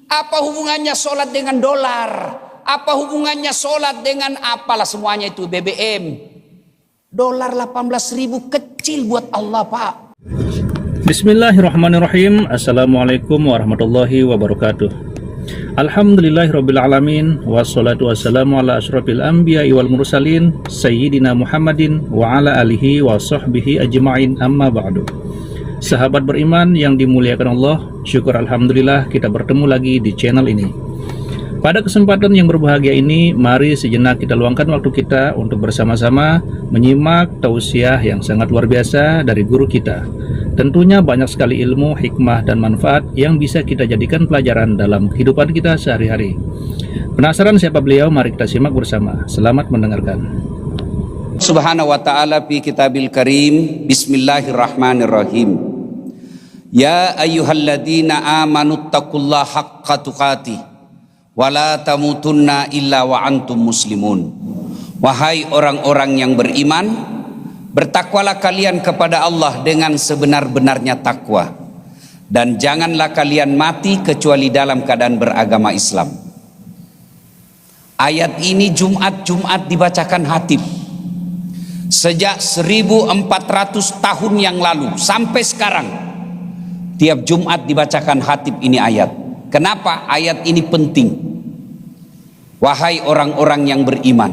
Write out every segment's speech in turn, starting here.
Apa hubungannya sholat dengan dolar? Apa hubungannya sholat dengan apalah semuanya itu BBM? Dolar 18.000 kecil buat Allah, Pak. Bismillahirrahmanirrahim. Assalamualaikum warahmatullahi wabarakatuh. Alhamdulillahirrabbilalamin. Wassalatu wassalamu ala ashrafil anbiya'i wal mursalin Sayyidina Muhammadin wa ala alihi wa sahbihi ajma'in, amma ba'du. Sahabat beriman yang dimuliakan Allah, syukur alhamdulillah kita bertemu lagi di channel ini. Pada kesempatan yang berbahagia ini, mari sejenak kita luangkan waktu kita untuk bersama-sama menyimak tausiah yang sangat luar biasa dari guru kita. Tentunya banyak sekali ilmu, hikmah, dan manfaat yang bisa kita jadikan pelajaran dalam kehidupan kita sehari-hari. Penasaran siapa beliau? Mari kita simak bersama. Selamat mendengarkan. Subhanahu wa ta'ala fi kitabil karim. Bismillahirrahmanirrahim. Ya ayyuhalladzina amanu taqullaha haqqa tuqatih wa la tamutunna illa wa antum muslimun. Wahai orang-orang yang beriman, bertakwalah kalian kepada Allah dengan sebenar-benarnya takwa, dan janganlah kalian mati kecuali dalam keadaan beragama Islam. Ayat ini Jumat-Jumat dibacakan khatib. Sejak 1400 tahun yang lalu sampai sekarang, tiap Jumat dibacakan khatib ini ayat. Kenapa ayat ini penting? Wahai orang-orang yang beriman,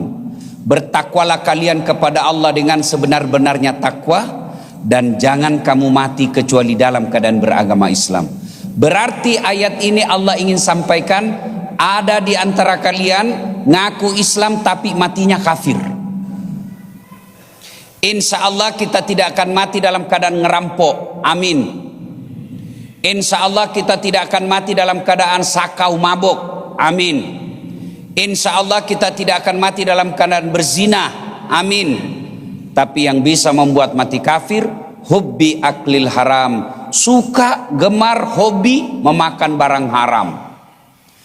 bertakwalah kalian kepada Allah dengan sebenar-benarnya takwa, dan jangan kamu mati kecuali dalam keadaan beragama Islam. Berarti ayat ini Allah ingin sampaikan, ada di antara kalian ngaku Islam tapi matinya kafir. Insya Allah kita tidak akan mati dalam keadaan ngerampok, amin. Insya Allah kita tidak akan mati dalam keadaan sakau mabuk, amin. Insya Allah kita tidak akan mati dalam keadaan berzina, amin. Tapi yang bisa membuat mati kafir, hubbi aklil haram, suka gemar hobi memakan barang haram.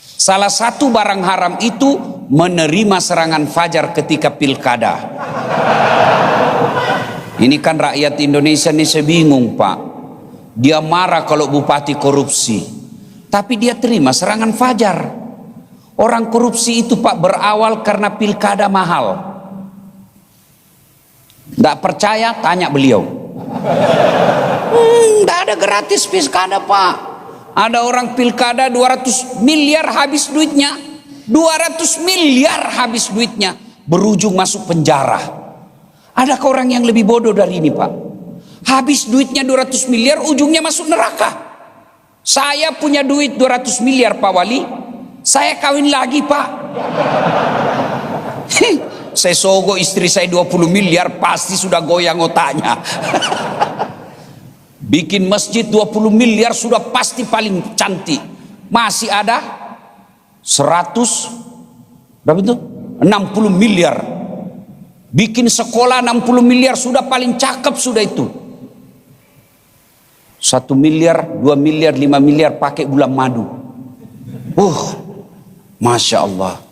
Salah satu barang haram itu menerima serangan fajar ketika pilkada. Ini kan rakyat Indonesia ini saya bingung, Pak. Dia marah kalau bupati korupsi, tapi dia terima serangan fajar. Orang korupsi itu, Pak, berawal karena pilkada mahal. Tidak percaya, tanya beliau. Tidak ada gratis pilkada, Pak. Ada orang pilkada 200 miliar habis duitnya. 200 miliar habis duitnya, berujung masuk penjara. Adakah orang yang lebih bodoh dari ini, Pak? Habis duitnya 200 miliar, ujungnya masuk neraka. Saya punya duit 200 miliar, Pak Wali. Saya kawin lagi, Pak. Saya sogo istri saya 20 miliar, pasti sudah goyang otaknya. Bikin masjid 20 miliar sudah pasti paling cantik. Masih ada 100, berapa itu? 60 miliar. Bikin sekolah 60 miliar sudah paling cakep sudah itu. 1 miliar, 2 miliar, 5 miliar pakai bulan madu. Masya Allah.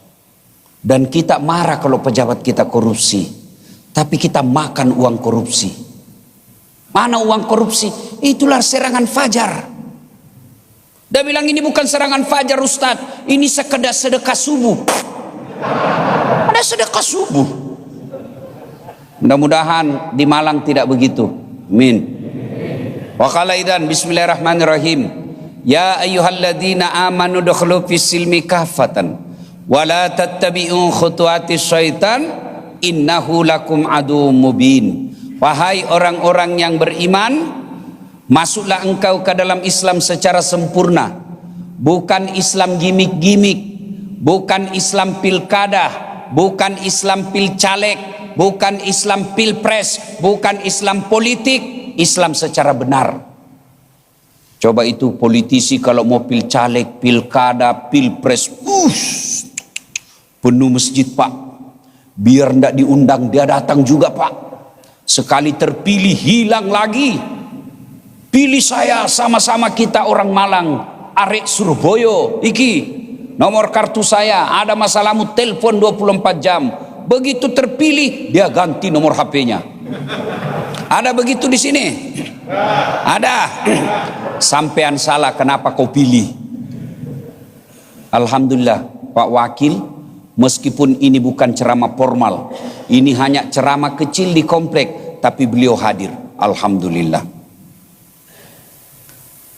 Dan kita marah kalau pejabat kita korupsi, tapi kita makan uang korupsi. Mana uang korupsi? Itulah serangan fajar. Dia bilang ini bukan serangan fajar, Ustadz, ini sekedar sedekah subuh. Ada sedekah subuh. Mudah-mudahan di Malang tidak begitu. Amin. Wa qala idzan bismillahirrahmanirrahim. Ya ayyuhalladzina amanu dukhulu fis-silmi kaffatan wa la tattabi'u khutuwatis syaitan innahu lakum aduwwum mubin. Wahai orang-orang yang beriman, masuklah engkau ke dalam Islam secara sempurna. Bukan Islam gimik-gimik, bukan Islam pilkada, bukan Islam pilcaleg, bukan Islam pilpres, bukan Islam politik, Islam secara benar. Coba itu politisi kalau mau pilcaleg, pilkada, pilpres, penuh masjid, Pak. Biar tidak diundang dia datang juga, Pak. Sekali terpilih hilang lagi. Pilih saya, sama-sama kita orang Malang, arek Surabaya, iki nomor kartu saya, ada masalahmu telepon 24 jam. Begitu terpilih dia ganti nomor HP-nya. Ada begitu di sini? Ada. Sampean salah, kenapa kau pilih? Alhamdulillah Pak Wakil, meskipun ini bukan ceramah formal, ini hanya ceramah kecil di komplek, tapi beliau hadir. Alhamdulillah.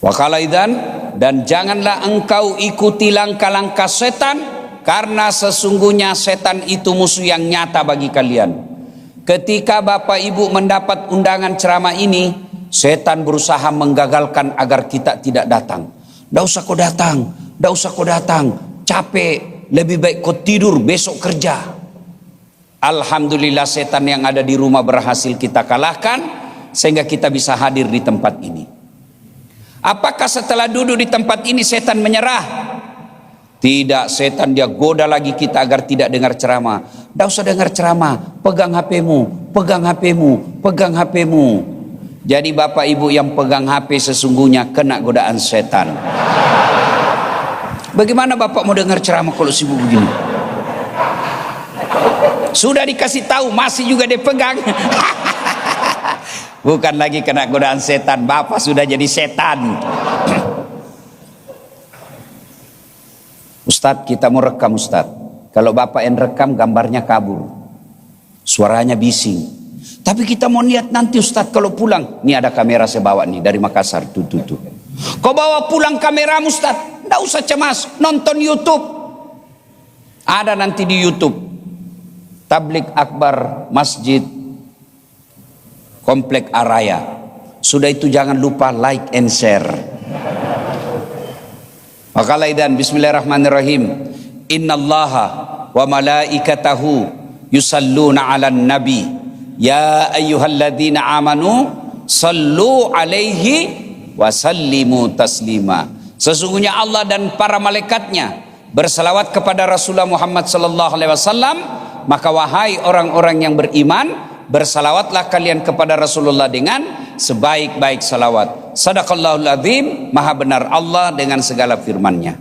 Wakala idzan, dan janganlah engkau ikuti langkah-langkah setan, karena sesungguhnya setan itu musuh yang nyata bagi kalian. Ketika Bapak Ibu mendapat undangan ceramah ini, setan berusaha menggagalkan agar kita tidak datang. Nggak usah kau datang, nggak usah kau datang, capek, lebih baik kau tidur, besok kerja. Alhamdulillah setan yang ada di rumah berhasil kita kalahkan, sehingga kita bisa hadir di tempat ini. Apakah setelah duduk di tempat ini setan menyerah? Tidak, setan dia goda lagi kita agar tidak dengar ceramah. Tidak usah dengar ceramah, pegang HP-mu, pegang HP-mu, pegang HP-mu. Jadi Bapak Ibu yang pegang HP sesungguhnya kena godaan setan. Bagaimana Bapak mau dengar ceramah kalau sibuk begini? Sudah dikasih tahu masih juga dipegang. Bukan lagi kena godaan setan, Bapak sudah jadi setan. Ustadz, kita mau rekam Ustadz. Kalau Bapak yang rekam gambarnya kabur, suaranya bising. Tapi kita mau lihat nanti Ustadz kalau pulang. Ini ada kamera saya bawa nih dari Makassar. Tuh. Kau bawa pulang kameramu Ustadz, nggak usah cemas, nonton YouTube. Ada nanti di YouTube. Tablik Akbar Masjid Komplek Araya. Sudah itu jangan lupa like and share. Wakalaidan, bismillahirrahmanirrahim. Innallaha wa malaikatahu yusalluna 'alan nabi. Ya ayyuhalladzina amanu sallu 'alaihi wa sallimu taslima. Sesungguhnya Allah dan para malaikatnya berselawat kepada Rasulullah Muhammad sallallahu alaihi wasallam, maka wahai orang-orang yang beriman, bersalawatlah kalian kepada Rasulullah dengan sebaik-baik salawat. Sadaqallahul azim, maha benar Allah dengan segala firman-Nya.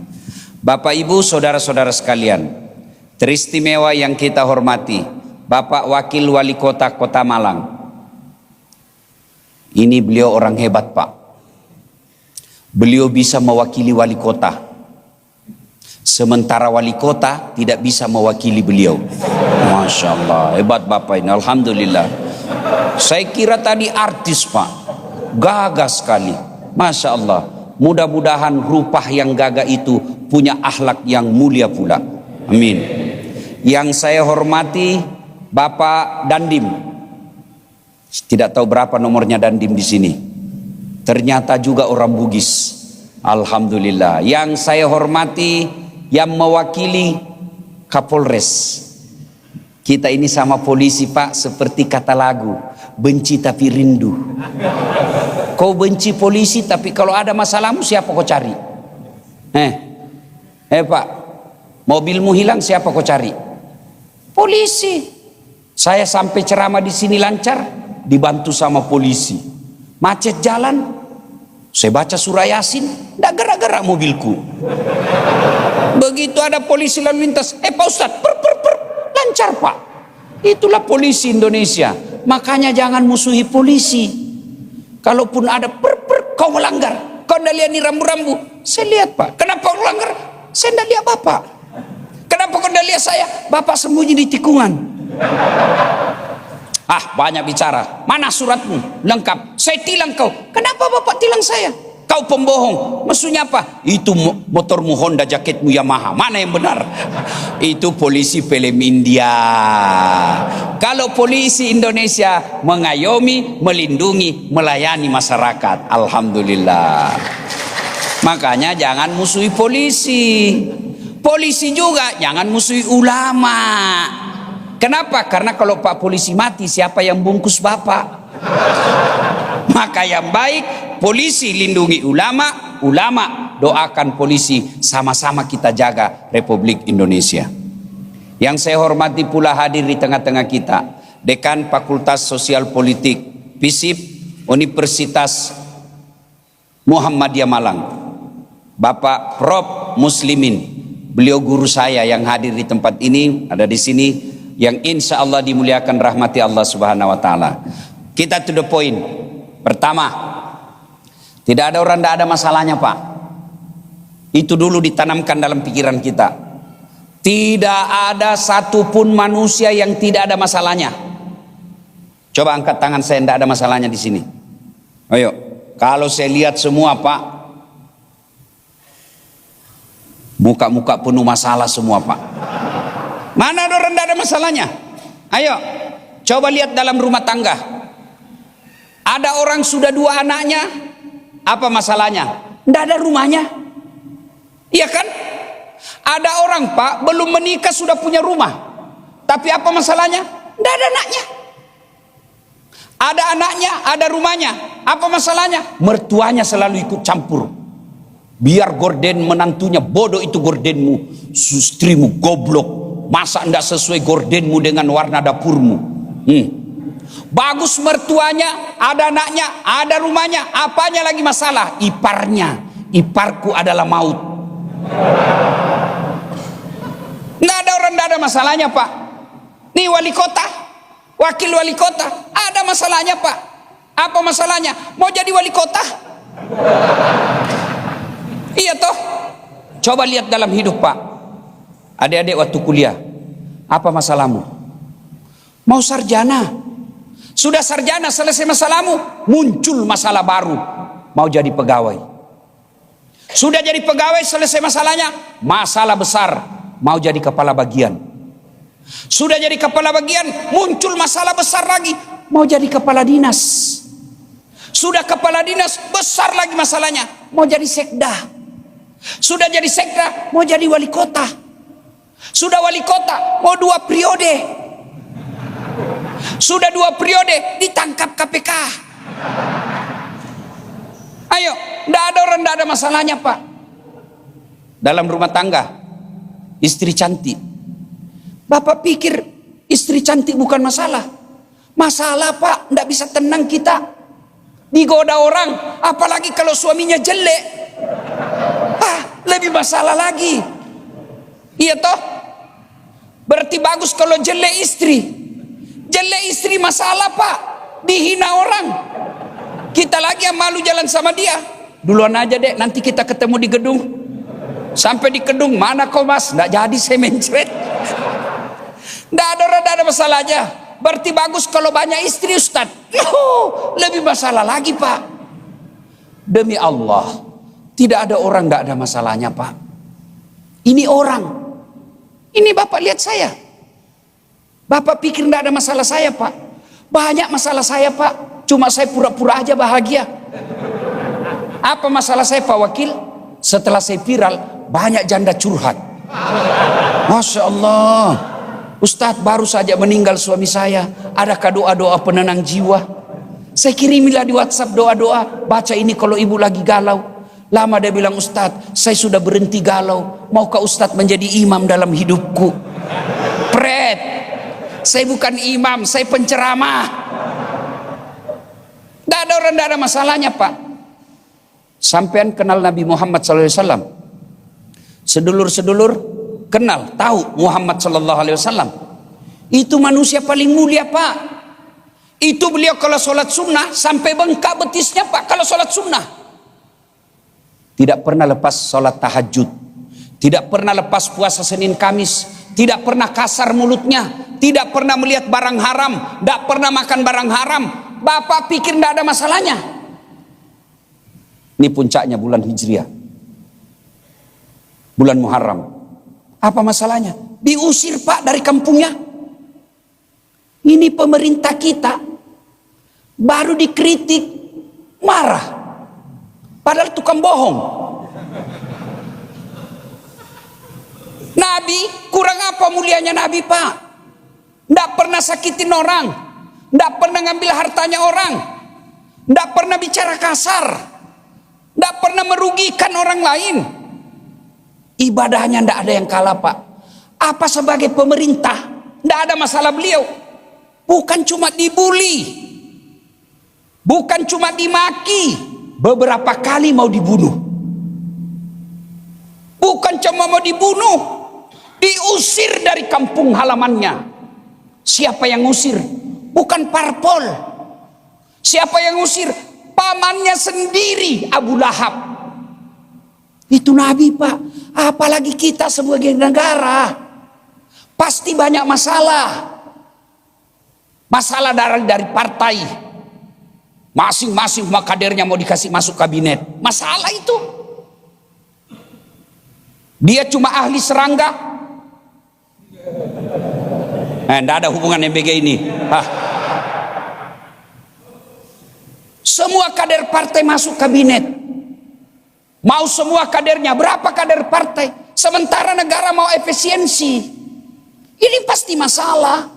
Bapak Ibu saudara-saudara sekalian, teristimewa yang kita hormati Bapak Wakil Wali Kota Kota Malang. Ini beliau orang hebat Pak. Beliau bisa mewakili wali kota, sementara wali kota tidak bisa mewakili beliau. Masya Allah, hebat Bapak ini, Alhamdulillah. Saya kira tadi artis Pak, gagah sekali, Masya Allah. Mudah-mudahan rupa yang gagah itu punya akhlak yang mulia pula. Amin. Yang saya hormati Bapak Dandim. Tidak tahu berapa nomornya Dandim di sini. Ternyata juga orang Bugis. Alhamdulillah. Yang saya hormati yang mewakili Kapolres. Kita ini sama polisi Pak seperti kata lagu, benci tapi rindu. Kau benci polisi tapi kalau ada masalahmu siapa kau cari? Pak, mobilmu hilang siapa kau cari? Polisi. Saya sampai ceramah di sini lancar dibantu sama polisi. Macet jalan, saya baca surah Yasin, tidak gerak-gerak mobilku. Begitu ada polisi lalu lintas, Pak Ustadz, lancar Pak. Itulah polisi Indonesia. Makanya jangan musuhi polisi. Kalaupun ada kau melanggar, kau tidak lihat ini rambu-rambu. Saya lihat Pak. Kenapa kau melanggar? Saya tidak lihat Bapak. Kenapa kau tidak lihat saya? Bapak sembunyi di tikungan. Banyak bicara. Mana suratmu? Lengkap. Saya tilang kau. Kenapa Bapak tilang saya? Kau pembohong. Maksudnya apa? Itu motormu Honda, jaketmu Yamaha. Mana yang benar? Itu polisi film India. Kalau polisi Indonesia mengayomi, melindungi, melayani masyarakat. Alhamdulillah. Makanya jangan musuhi polisi. Polisi juga jangan musuhi ulama. Kenapa? Karena kalau Pak polisi mati, siapa yang bungkus Bapak? Maka yang baik, polisi lindungi ulama, ulama doakan polisi, sama-sama kita jaga Republik Indonesia. Yang saya hormati pula hadir di tengah-tengah kita, Dekan Fakultas Sosial Politik, FISIP, Universitas Muhammadiyah Malang, Bapak Prof. Muslimin. Beliau guru saya yang hadir di tempat ini, ada di sini, yang insya Allah dimuliakan rahmati Allah Subhanahu wa Ta'ala. Kita to the point. Pertama, tidak ada orang tidak ada masalahnya Pak. Itu dulu ditanamkan dalam pikiran kita. Tidak ada satupun manusia yang tidak ada masalahnya. Coba angkat tangan saya, tidak ada masalahnya di sini. Ayo, kalau saya lihat semua Pak, muka-muka penuh masalah semua Pak. Mana ada orang tidak ada masalahnya? Ayo, coba lihat dalam rumah tangga. Ada orang sudah 2 anaknya, apa masalahnya? Tidak ada rumahnya. Iya kan? Ada orang Pak belum menikah sudah punya rumah, tapi apa masalahnya? Tidak ada anaknya. Ada anaknya, ada rumahnya, apa masalahnya? Mertuanya selalu ikut campur. Biar gorden menantunya, bodoh itu gordenmu, istrimu goblok, masa tidak sesuai gordenmu dengan warna dapurmu. Bagus mertuanya, ada anaknya, ada rumahnya, apanya lagi masalah? Iparnya, iparku adalah maut. Nggak ada orang, nggak ada masalahnya Pak. Nih wali kota, wakil wali kota, ada masalahnya Pak. Apa masalahnya? Mau jadi wali kota? Iya toh. Coba lihat dalam hidup Pak. Adik-adik waktu kuliah, apa masalahmu? Mau sarjana. Sudah sarjana, selesai masalahmu, muncul masalah baru. Mau jadi pegawai. Sudah jadi pegawai, selesai masalahnya, masalah besar. Mau jadi kepala bagian. Sudah jadi kepala bagian, muncul masalah besar lagi. Mau jadi kepala dinas. Sudah kepala dinas, besar lagi masalahnya. Mau jadi sekda. Sudah jadi sekda, mau jadi wali kota. Sudah wali kota, mau 2 periode. Sudah 2 periode, ditangkap KPK. Ayo, tidak ada orang, tidak ada masalahnya Pak. Dalam rumah tangga, istri cantik. Bapak pikir istri cantik bukan masalah? Masalah Pak, tidak bisa tenang kita. Digoda orang, apalagi kalau suaminya jelek. Lebih masalah lagi. Iya toh? Berarti bagus kalau jelek istri. Jelek istri masalah Pak, dihina orang. Kita lagi yang malu jalan sama dia. Duluan aja dek, nanti kita ketemu di gedung. Sampai di gedung, mana kau mas? Nggak jadi saya mencret. Nggak ada masalahnya. Berarti bagus kalau banyak istri Ustaz. Lebih masalah lagi Pak. Demi Allah, tidak ada orang nggak ada masalahnya Pak. Ini orang. Ini Bapak lihat saya. Bapak pikir nggak ada masalah saya Pak. Banyak masalah saya Pak. Cuma saya pura-pura aja bahagia. Apa masalah saya Pak Wakil? Setelah saya viral, banyak janda curhat. Masya Allah, Ustadz baru saja meninggal suami saya. Adakah doa-doa penenang jiwa? Saya kirimilah di WhatsApp doa-doa. Baca ini kalau ibu lagi galau. Lama dia bilang, Ustadz saya sudah berhenti galau. Maukah Ustadz menjadi imam dalam hidupku? Pret, saya bukan imam, saya penceramah. Tidak ada orang, tidak ada masalahnya Pak. Sampean kenal Nabi Muhammad SAW. Sedulur-sedulur kenal, tahu Muhammad SAW. Itu manusia paling mulia Pak. Itu beliau kalau sholat sunnah sampai bengkak betisnya Pak. Kalau sholat sunnah tidak pernah lepas sholat tahajud, tidak pernah lepas puasa Senin Kamis, tidak pernah kasar mulutnya, tidak pernah melihat barang haram, tidak pernah makan barang haram. Bapak pikir tidak ada masalahnya? Ini puncaknya bulan Hijriah, bulan Muharram. Apa masalahnya? Diusir Pak dari kampungnya. Ini pemerintah kita baru dikritik marah, padahal tukang bohong. Nabi kurang apa mulianya Nabi Pak? Tidak pernah sakitin orang, tidak pernah ngambil hartanya orang, tidak pernah bicara kasar, tidak pernah merugikan orang lain. Ibadahnya tidak ada yang kalah Pak. Apa sebagai pemerintah tidak ada masalah beliau. Bukan cuma dibully, bukan cuma dimaki, beberapa kali mau dibunuh. Bukan cuma mau dibunuh, diusir dari kampung halamannya. Siapa yang ngusir? Bukan parpol. Siapa yang ngusir? Pamannya sendiri, Abu Lahab. Itu Nabi Pak. Apalagi kita sebagai negara. Pasti banyak masalah. Masalah dari partai. Masing-masing kadernya mau dikasih masuk kabinet. Masalah itu. Dia cuma ahli serangga. Tidak ada hubungan MBG ini. Semua kader partai masuk kabinet. Mau semua kadernya. Berapa kader partai? Sementara negara mau efisiensi. Ini pasti masalah.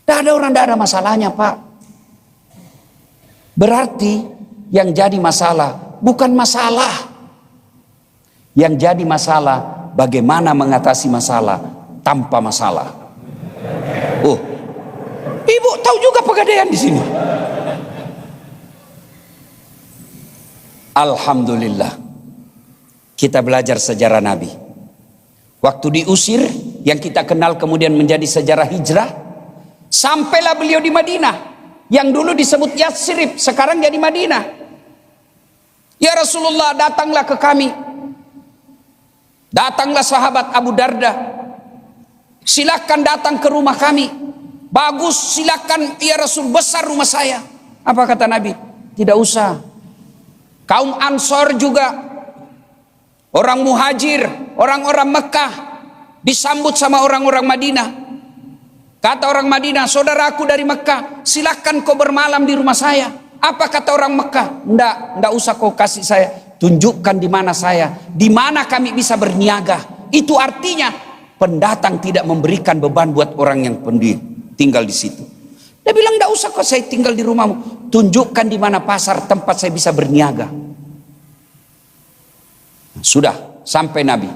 Tidak ada orang, tidak ada masalahnya Pak. Berarti yang jadi masalah bukan masalah. Yang jadi masalah bagaimana mengatasi masalah tanpa masalah. Oh, Ibu tahu juga pegadaian di sini. Alhamdulillah. Kita belajar sejarah Nabi. Waktu diusir, yang kita kenal kemudian menjadi sejarah hijrah, sampailah beliau di Madinah. Yang dulu disebut Yatsrib, sekarang jadi Madinah. Ya Rasulullah, datanglah ke kami. Datanglah sahabat Abu Darda. Silakan datang ke rumah kami. Bagus, silakan ya Rasul, besar rumah saya. Apa kata Nabi? Tidak usah. Kaum Ansor juga, orang Muhajir, orang-orang Mekah disambut sama orang-orang Madinah. Kata orang Madinah, saudaraku dari Mekah, silakan kau bermalam di rumah saya. Apa kata orang Mekah? Enggak usah kau kasih saya. Tunjukkan di mana saya, di mana kami bisa berniaga. Itu artinya pendatang tidak memberikan beban buat orang yang tinggal di situ. Dia bilang, enggak usah kok saya tinggal di rumahmu. Tunjukkan di mana pasar tempat saya bisa berniaga. Sudah, sampai Nabi.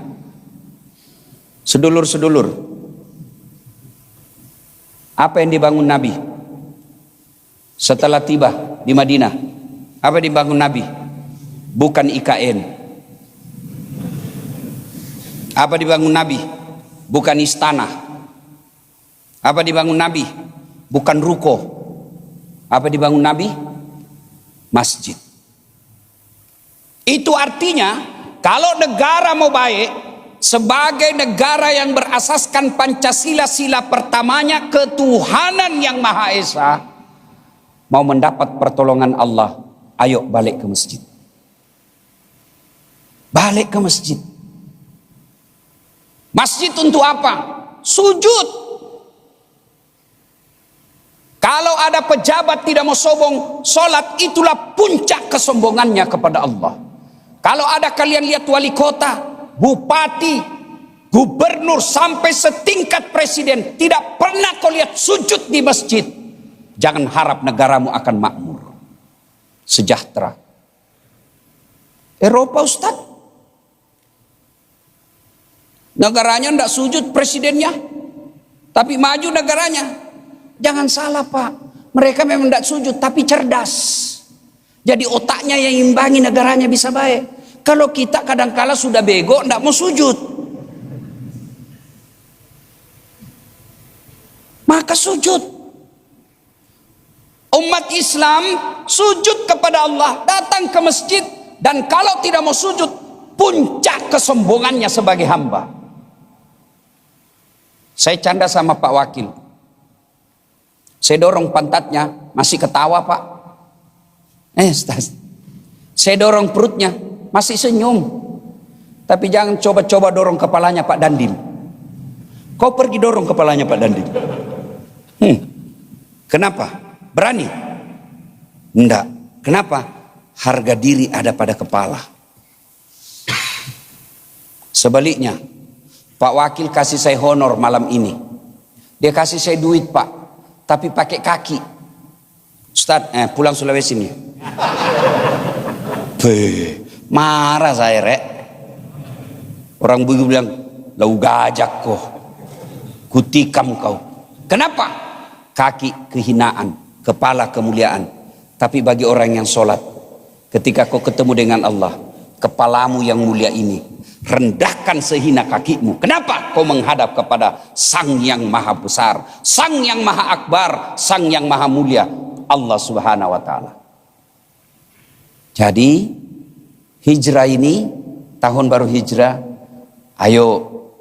Sedulur-sedulur, apa yang dibangun Nabi setelah tiba di Madinah? Apa yang dibangun Nabi? Bukan IKN. Apa dibangun Nabi? Bukan istana. Apa dibangun Nabi? Bukan ruko. Apa dibangun Nabi? Masjid. Itu artinya kalau negara mau baik, sebagai negara yang berasaskan Pancasila, sila pertamanya ketuhanan yang Maha Esa, mau mendapat pertolongan Allah, ayo balik ke masjid. Balik ke masjid. Masjid untuk apa? Sujud. Kalau ada pejabat tidak mau sombong, sholat itulah puncak kesombongannya kepada Allah. Kalau ada kalian lihat wali kota, bupati, gubernur sampai setingkat presiden, tidak pernah kau lihat sujud di masjid, jangan harap negaramu akan makmur, sejahtera. Eropa Ustaz, negaranya tidak sujud presidennya, tapi maju negaranya. Jangan salah Pak, mereka memang tidak sujud tapi cerdas. Jadi otaknya yang imbangi negaranya bisa baik. Kalau kita kadangkala sudah bego tidak mau sujud, maka sujud. Umat Islam sujud kepada Allah, datang ke masjid, dan kalau tidak mau sujud, puncak kesombongannya sebagai hamba. Saya canda sama Pak Wakil. Saya dorong pantatnya, masih ketawa Pak. Ustaz. Saya dorong perutnya, masih senyum. Tapi jangan coba-coba dorong kepalanya Pak Dandim. Kau pergi dorong kepalanya Pak Dandim. Kenapa? Berani? Enggak. Kenapa? Harga diri ada pada kepala. Sebaliknya, Pak Wakil kasih saya honor malam ini. Dia kasih saya duit Pak, tapi pakai kaki. Ustaz, pulang Sulawesi nih. Marah saya rek. Orang Bugis bilang, lau gajak kau, kutikam kau. Kenapa? Kaki kehinaan, kepala kemuliaan. Tapi bagi orang yang sholat, ketika kau ketemu dengan Allah, kepalamu yang mulia ini, rendahkan sehina kakimu. Kenapa? Kau menghadap kepada Sang yang Maha Besar, Sang yang Maha Akbar, Sang yang Maha Mulia, Allah Subhanahu wa Ta'ala. Jadi hijrah ini tahun baru hijrah, ayo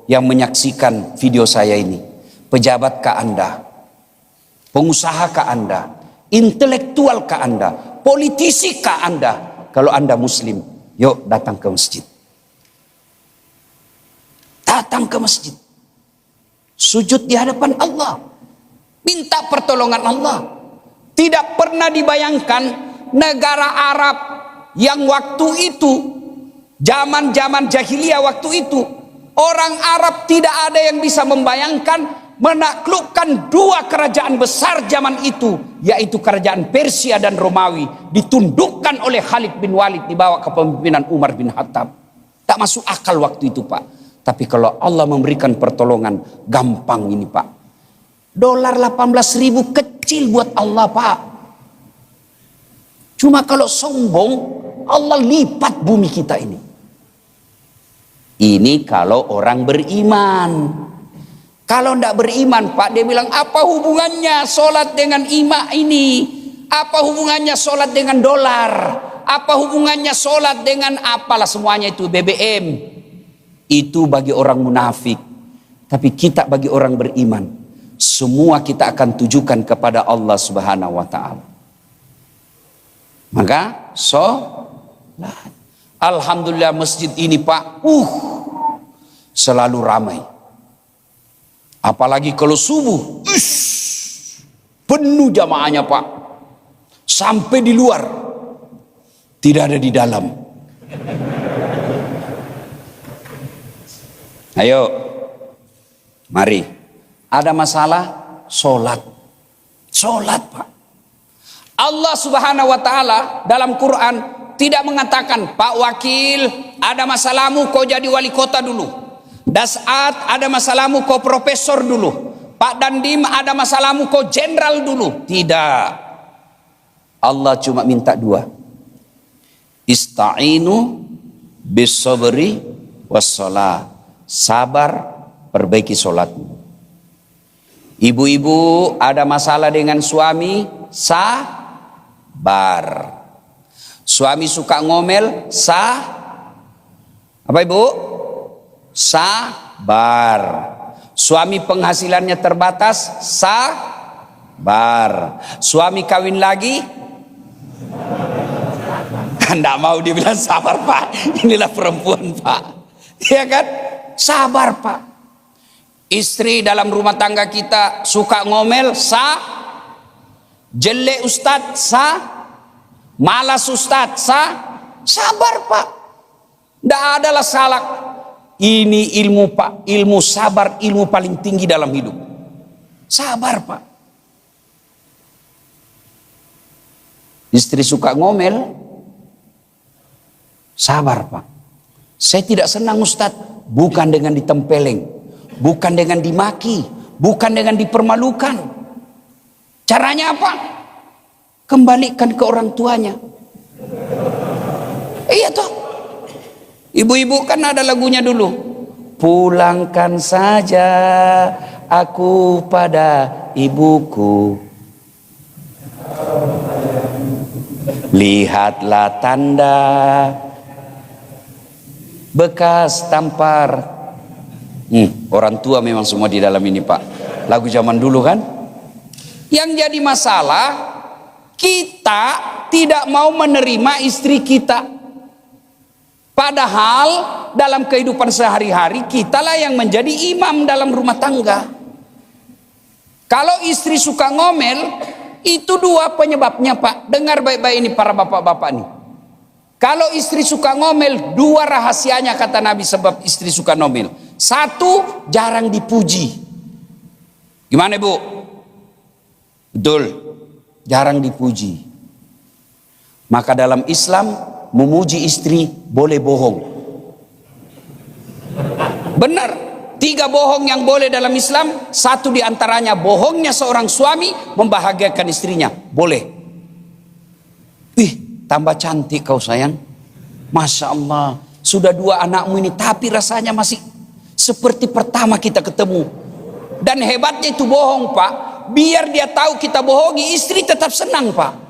yang menyaksikan video saya ini, pejabat ke Anda, pengusaha ke Anda, intelektual ke Anda, politisi ke Anda, kalau Anda muslim, yuk datang ke masjid. Datang ke masjid. Sujud di hadapan Allah. Minta pertolongan Allah. Tidak pernah dibayangkan negara Arab yang waktu itu, zaman-zaman jahiliyah waktu itu, orang Arab tidak ada yang bisa membayangkan menaklukkan dua kerajaan besar zaman itu, yaitu kerajaan Persia dan Romawi, ditundukkan oleh Khalid bin Walid di bawah kepemimpinan Umar bin Khattab. Tak masuk akal waktu itu, Pak. Tapi kalau Allah memberikan pertolongan, gampang ini, Pak. Dolar 18.000 kecil buat Allah, Pak. Cuma kalau sombong, Allah lipat bumi kita ini. Ini kalau orang beriman. Kalau tidak beriman, Pak, dia bilang, apa hubungannya sholat dengan imam ini? Apa hubungannya sholat dengan dolar? Apa hubungannya sholat dengan apalah semuanya itu, BBM? Itu bagi orang munafik. Tapi kita bagi orang beriman, semua kita akan tujukan kepada Allah Subhanahu wa ta'ala. Maka sholat. Alhamdulillah masjid ini, Pak, selalu ramai. Apalagi kalau subuh, penuh jamaahnya, Pak. Sampai di luar, tidak ada di dalam. Ayo, mari. Ada masalah, sholat. Sholat, Pak. Allah Subhanahu wa ta'ala dalam Quran tidak mengatakan, Pak Wakil, ada masalahmu kau jadi wali kota dulu. Dasat, ada masalahmu kau profesor dulu. Pak Dandim, ada masalahmu kau jenderal dulu. Tidak. Allah cuma minta dua. Ista'inu bis-sabri was-shalah. Sabar, perbaiki sholatmu. Ibu-ibu ada masalah dengan suami, sabar. Suami suka ngomel, apa ibu? Sabar. Suami penghasilannya terbatas, sabar. Suami kawin lagi, tidak mau dibilang sabar, Pak. Inilah perempuan, Pak. Iya kan? Sabar, Pak. Istri dalam rumah tangga kita suka ngomel, jelek ustad, malas ustad, sabar, Pak. Tidak adalah salah. Ini ilmu, Pak. Ilmu sabar, ilmu paling tinggi dalam hidup. Sabar, Pak. Istri suka ngomel, sabar, Pak. Saya tidak senang ustad. Bukan dengan ditempeleng, bukan dengan dimaki, bukan dengan dipermalukan. Caranya apa? Kembalikan ke orang tuanya. Iya toh. Ibu-ibu kan ada lagunya dulu. Pulangkan saja aku pada ibuku. Lihatlah tanda bekas tampar. Orang tua memang semua di dalam ini, Pak. Lagu zaman dulu kan. Yang jadi masalah, kita tidak mau menerima istri kita. Padahal dalam kehidupan sehari-hari kitalah yang menjadi imam dalam rumah tangga. Kalau istri suka ngomel, itu dua penyebabnya, Pak. Dengar baik-baik ini para bapak-bapak nih. Kalau istri suka ngomel, dua rahasianya kata Nabi sebab istri suka ngomel. Satu, jarang dipuji. Gimana, Bu? Betul, jarang dipuji. Maka dalam Islam, memuji istri boleh bohong. Benar, 3 bohong yang boleh dalam Islam. Satu diantaranya bohongnya seorang suami membahagiakan istrinya. Boleh. Tambah cantik kau sayang. Masya Allah. Sudah 2 anakmu ini, tapi rasanya masih seperti pertama kita ketemu. Dan hebatnya itu bohong, Pak. Biar dia tahu kita bohongi, istri tetap senang, Pak.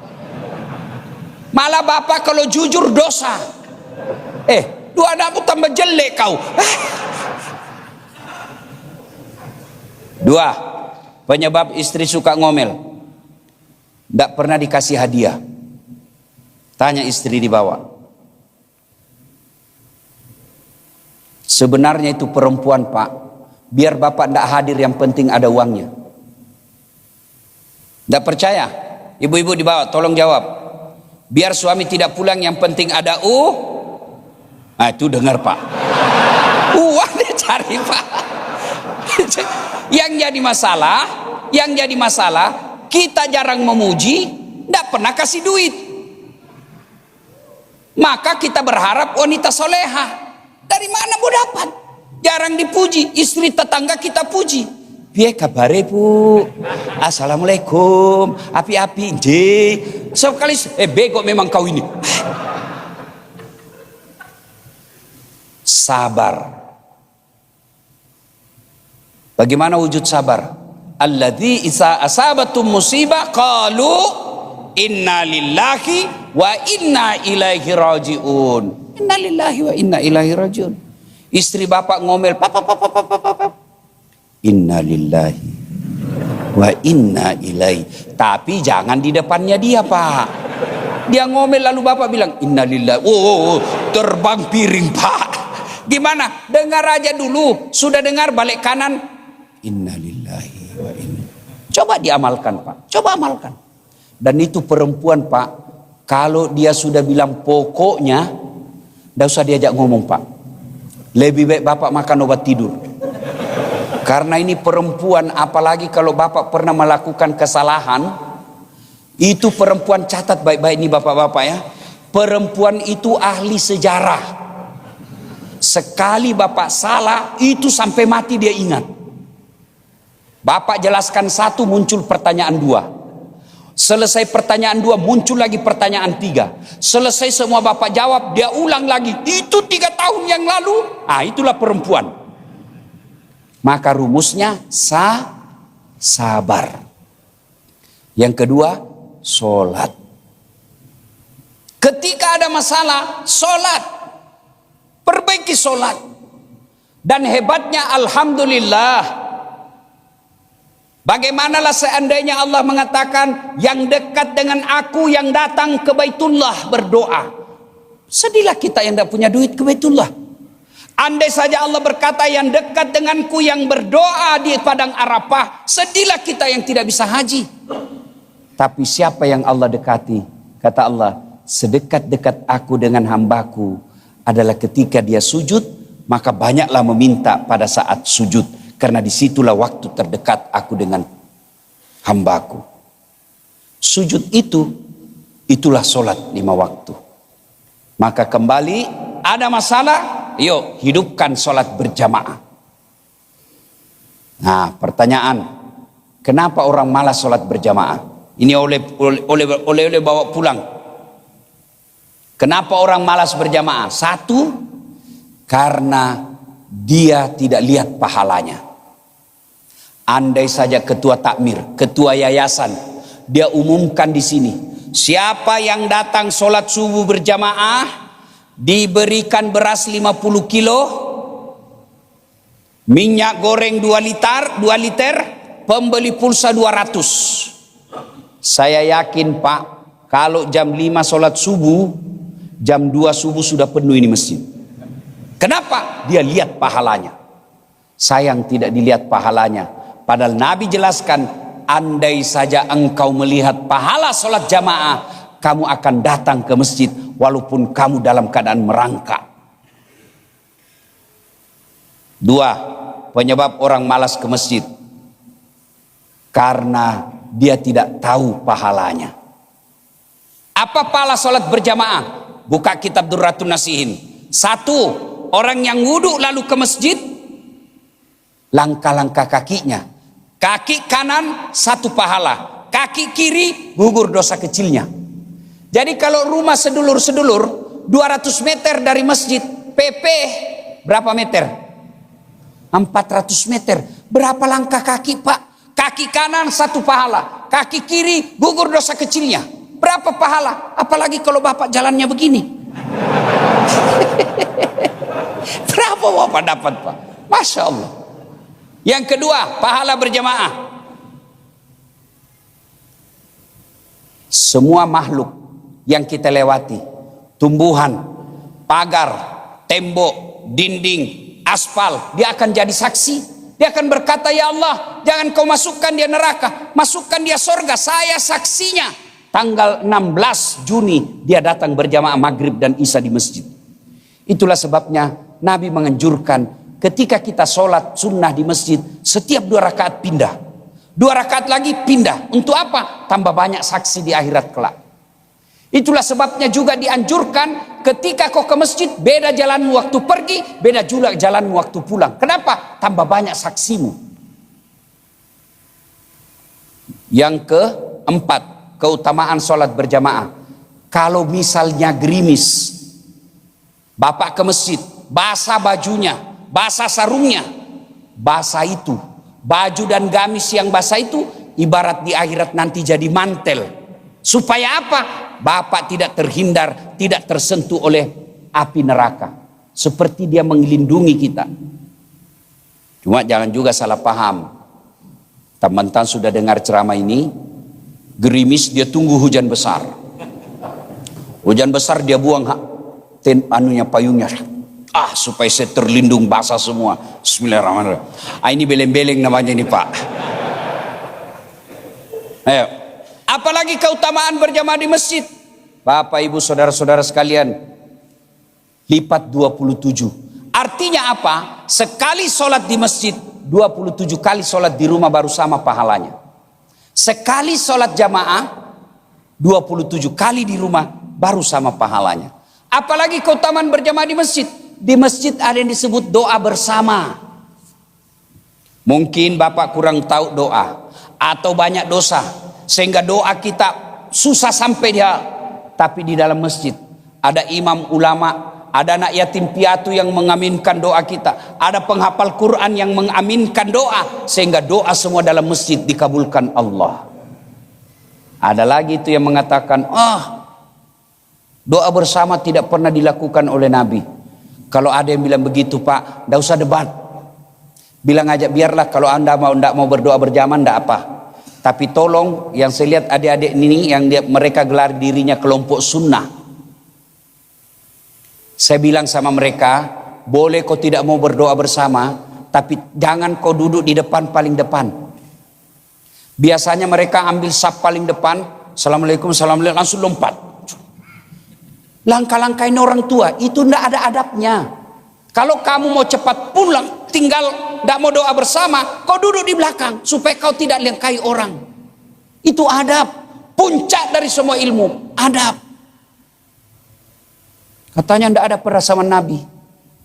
Malah bapak kalau jujur dosa. Dua anakmu tambah jelek kau. Dua, penyebab istri suka ngomel. Tidak pernah dikasih hadiah. Tanya istri di bawah. Sebenarnya itu perempuan, Pak. Biar bapak tidak hadir, yang penting ada uangnya. Tidak percaya? Ibu-ibu di bawah, tolong jawab. Biar suami tidak pulang, yang penting ada Nah, itu dengar, Pak. Uang dia cari, Pak. Yang jadi masalah, kita jarang memuji, tidak pernah kasih duit. Maka kita berharap wanita soleha. Dari mana mau dapat? Jarang dipuji. Istri tetangga kita puji. Piye kabare, Bu? Assalamualaikum. Api-api, nggih. Sekali bego memang kau ini. Sabar. Bagaimana wujud sabar? Alladzi isa asabatum musibah qalu inna lillahi wa inna ilaihi rajiun. Inna lillahi wa inna ilaihi rajiun. Istri bapak ngomel, papa. Inna lillahi wa inna ilaihi. Tapi jangan di depannya dia, Pak. Dia ngomel lalu bapak bilang inna lillahi. Terbang piring, Pak. Gimana? Dengar aja dulu. Sudah dengar, balik kanan. Inna lillahi wa inna. Coba diamalkan, Pak. Coba amalkan. Dan itu perempuan, Pak. Kalau dia sudah bilang pokoknya, tidak usah diajak ngomong, Pak. Lebih baik bapak makan obat tidur. Karena ini perempuan, apalagi kalau bapak pernah melakukan kesalahan, itu perempuan, catat baik-baik ini bapak-bapak ya. Perempuan itu ahli sejarah. Sekali bapak salah, itu sampai mati dia ingat. Bapak jelaskan satu, muncul pertanyaan dua. Selesai pertanyaan dua, muncul lagi pertanyaan tiga. Selesai semua bapak jawab, dia ulang lagi. Itu 3 tahun yang lalu. Itulah perempuan. Maka rumusnya sabar. Yang kedua, sholat. Ketika ada masalah, sholat. Perbaiki sholat. Dan hebatnya alhamdulillah. Bagaimanalah seandainya Allah mengatakan yang dekat dengan aku yang datang ke Baitullah berdoa. Sedihlah kita yang tidak punya duit ke Baitullah. Andai saja Allah berkata yang dekat denganku yang berdoa di padang Arafah. Sedihlah kita yang tidak bisa haji. Tapi siapa yang Allah dekati? Kata Allah, sedekat-dekat aku dengan hambaku adalah ketika dia sujud, maka banyaklah meminta pada saat sujud. Karena disitulah waktu terdekat aku dengan hambaku. Sujud itulah solat 5 waktu. Maka kembali ada masalah, yuk hidupkan solat berjamaah. Nah pertanyaan, kenapa orang malas solat berjamaah? Ini oleh bawa pulang. Kenapa orang malas berjamaah? Satu, karena dia tidak lihat pahalanya. Andai saja ketua takmir, ketua yayasan, dia umumkan di sini, siapa yang datang sholat subuh berjamaah diberikan beras 50 kilo, minyak goreng 2 liter, pembeli pulsa 200. Saya yakin, Pak, kalau jam 5 sholat subuh, jam 2 subuh sudah penuh ini masjid. Kenapa? Dia lihat pahalanya. Sayang tidak dilihat pahalanya. Padahal Nabi jelaskan, andai saja engkau melihat pahala sholat jamaah, kamu akan datang ke masjid walaupun kamu dalam keadaan merangkak. 2, penyebab orang malas ke masjid. Karena dia tidak tahu pahalanya. Apa pahala sholat berjamaah? Buka kitab Durratun Nasihin. 1, orang yang wudhu lalu ke masjid, langkah-langkah kakinya. Kaki kanan 1 pahala, kaki kiri gugur dosa kecilnya. Jadi kalau rumah sedulur-sedulur 200 meter dari masjid, PP berapa meter? 400 meter. Berapa langkah kaki, Pak? Kaki kanan 1 pahala, kaki kiri gugur dosa kecilnya. Berapa pahala? Apalagi kalau bapak jalannya begini. Berapa Bapak dapat Pak? Masya Allah. Yang kedua, pahala berjamaah. Semua makhluk yang kita lewati, tumbuhan, pagar, tembok, dinding, aspal, dia akan jadi saksi. Dia akan berkata, ya Allah, jangan kau masukkan dia neraka, masukkan dia surga, saya saksinya. Tanggal 16 Juni dia datang berjamaah maghrib dan isya di masjid. Itulah sebabnya Nabi menganjurkan ketika kita sholat sunnah di masjid, setiap 2 rakaat pindah, 2 rakaat lagi pindah. Untuk apa? Tambah banyak saksi di akhirat kelak. Itulah sebabnya juga dianjurkan ketika kau ke masjid, beda jalanmu waktu pergi, beda juga jalanmu waktu pulang. Kenapa? Tambah banyak saksimu. Yang keempat, keutamaan sholat berjamaah. Kalau misalnya gerimis, Bapak ke masjid, basah bajunya, basah sarungnya, basah itu, baju dan gamis yang basah itu ibarat di akhirat nanti jadi mantel. Supaya apa? Bapak tidak terhindar, tidak tersentuh oleh api neraka. Seperti dia melindungi kita. Cuma jangan juga salah paham. Teman-teman sudah dengar ceramah ini, gerimis dia tunggu hujan besar. Hujan besar dia buang payungnya. Supaya saya terlindung basah semua. Bismillahirrahmanirrahim. Ini beleng-beleng namanya ini Pak. Ayo. Apalagi keutamaan berjamaah di masjid. Bapak ibu saudara-saudara sekalian, lipat 27. Artinya apa? Sekali sholat di masjid, 27 kali sholat di rumah baru sama pahalanya. Sekali sholat jamaah, 27 kali di rumah baru sama pahalanya. Apalagi keutamaan berjamaah di masjid. Di masjid ada yang disebut doa bersama. Mungkin Bapak kurang tahu doa atau banyak dosa sehingga doa kita susah sampai dia. Tapi di dalam masjid ada imam ulama, ada anak yatim piatu yang mengaminkan doa kita, ada penghafal Quran yang mengaminkan doa, sehingga doa semua dalam masjid dikabulkan Allah. Ada lagi itu yang mengatakan, doa bersama tidak pernah dilakukan oleh Nabi. Kalau ada yang bilang begitu Pak, tidak usah debat. Bilang aja biarlah, kalau anda tidak mau berdoa berjamaah tidak apa. Tapi tolong, yang saya lihat adik-adik ini yang mereka gelar dirinya kelompok sunnah. Saya bilang sama mereka, boleh kau tidak mau berdoa bersama, tapi jangan kau duduk di depan paling depan. Biasanya mereka ambil saf paling depan, Assalamualaikum, Assalamualaikum, langsung lompat. Langkah-langkahin orang tua, itu tidak ada adabnya. Kalau kamu mau cepat pulang, tinggal tidak mau doa bersama, kau duduk di belakang supaya kau tidak lengkai orang. Itu adab. Puncak dari semua ilmu, adab. Katanya tidak ada pada zaman Nabi.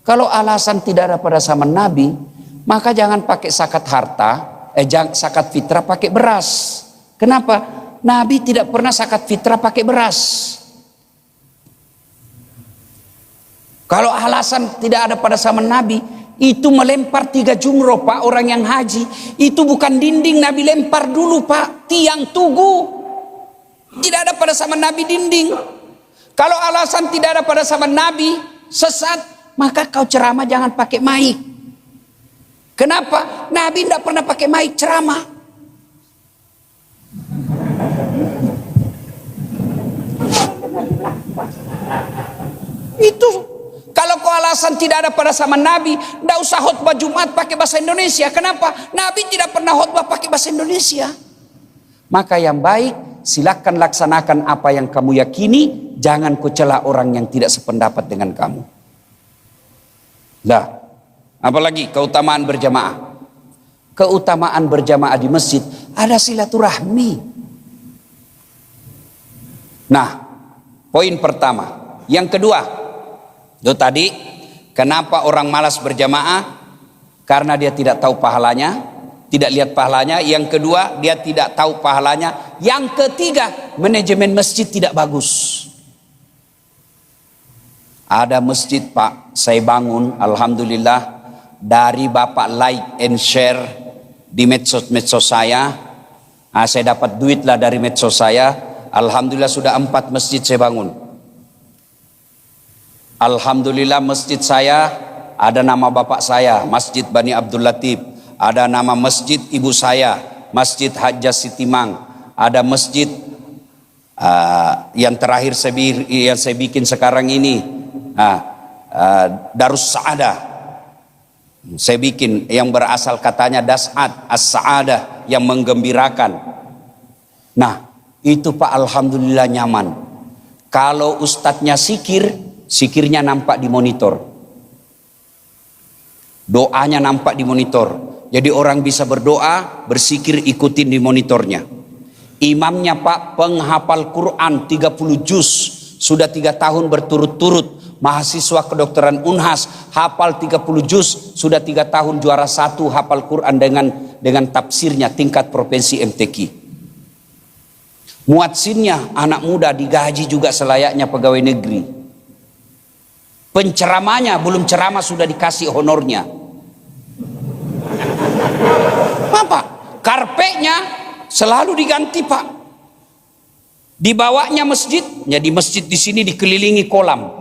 Kalau alasan tidak ada pada zaman Nabi, maka jangan pakai zakat harta, jangan zakat fitrah pakai beras. Kenapa? Nabi tidak pernah zakat fitrah pakai beras. Kalau alasan tidak ada pada zaman Nabi, itu melempar 3 jumroh Pak, orang yang haji. Itu bukan dinding, Nabi lempar dulu Pak, tiang tugu. Tidak ada pada zaman Nabi dinding. Kalau alasan tidak ada pada zaman Nabi, sesat, maka kau ceramah jangan pakai mic. Kenapa? Nabi tidak pernah pakai mic ceramah. Itu. Kalau kau alasan tidak ada pada zaman Nabi, tidak usah khutbah Jumat pakai bahasa Indonesia. Kenapa? Nabi tidak pernah khutbah pakai bahasa Indonesia. Maka yang baik, silakan laksanakan apa yang kamu yakini. Jangan kau cela orang yang tidak sependapat dengan kamu. Lah, apalagi keutamaan berjamaah. Keutamaan berjamaah di masjid, ada silaturahmi. Nah, poin pertama. Yang kedua, itu tadi, kenapa orang malas berjamaah? Karena dia tidak tahu pahalanya, tidak lihat pahalanya. Yang kedua, dia tidak tahu pahalanya. Yang ketiga, manajemen masjid tidak bagus. Ada masjid Pak, saya bangun, alhamdulillah, dari Bapak like and share di medsos saya. Saya dapat duit lah dari medsos saya. Alhamdulillah sudah 4 masjid saya bangun. Alhamdulillah masjid saya ada nama bapak saya, Masjid Bani Abdul Latif, ada nama masjid ibu saya, Masjid Hajjah Sitimang, ada masjid yang terakhir yang saya bikin sekarang ini, Darus Saadah. Saya bikin yang berasal katanya Das'ad, As-Sa'adah, yang menggembirakan. Nah, itu Pak, alhamdulillah nyaman. Kalau ustadznya sikirnya nampak di monitor. Doanya nampak di monitor. Jadi orang bisa berdoa, bersikir, ikutin di monitornya. Imamnya Pak, penghafal Quran 30 juz. Sudah 3 tahun berturut-turut. Mahasiswa kedokteran Unhas, hafal 30 juz. Sudah 3 tahun juara 1 hafal Quran dengan tafsirnya tingkat provinsi MTQ. Muadzinnya anak muda, digaji juga selayaknya pegawai negeri. Penceramanya belum ceramah sudah dikasih honornya. Pak, karpetnya selalu diganti Pak. Dibawanya masjid, jadi masjid di sini dikelilingi kolam.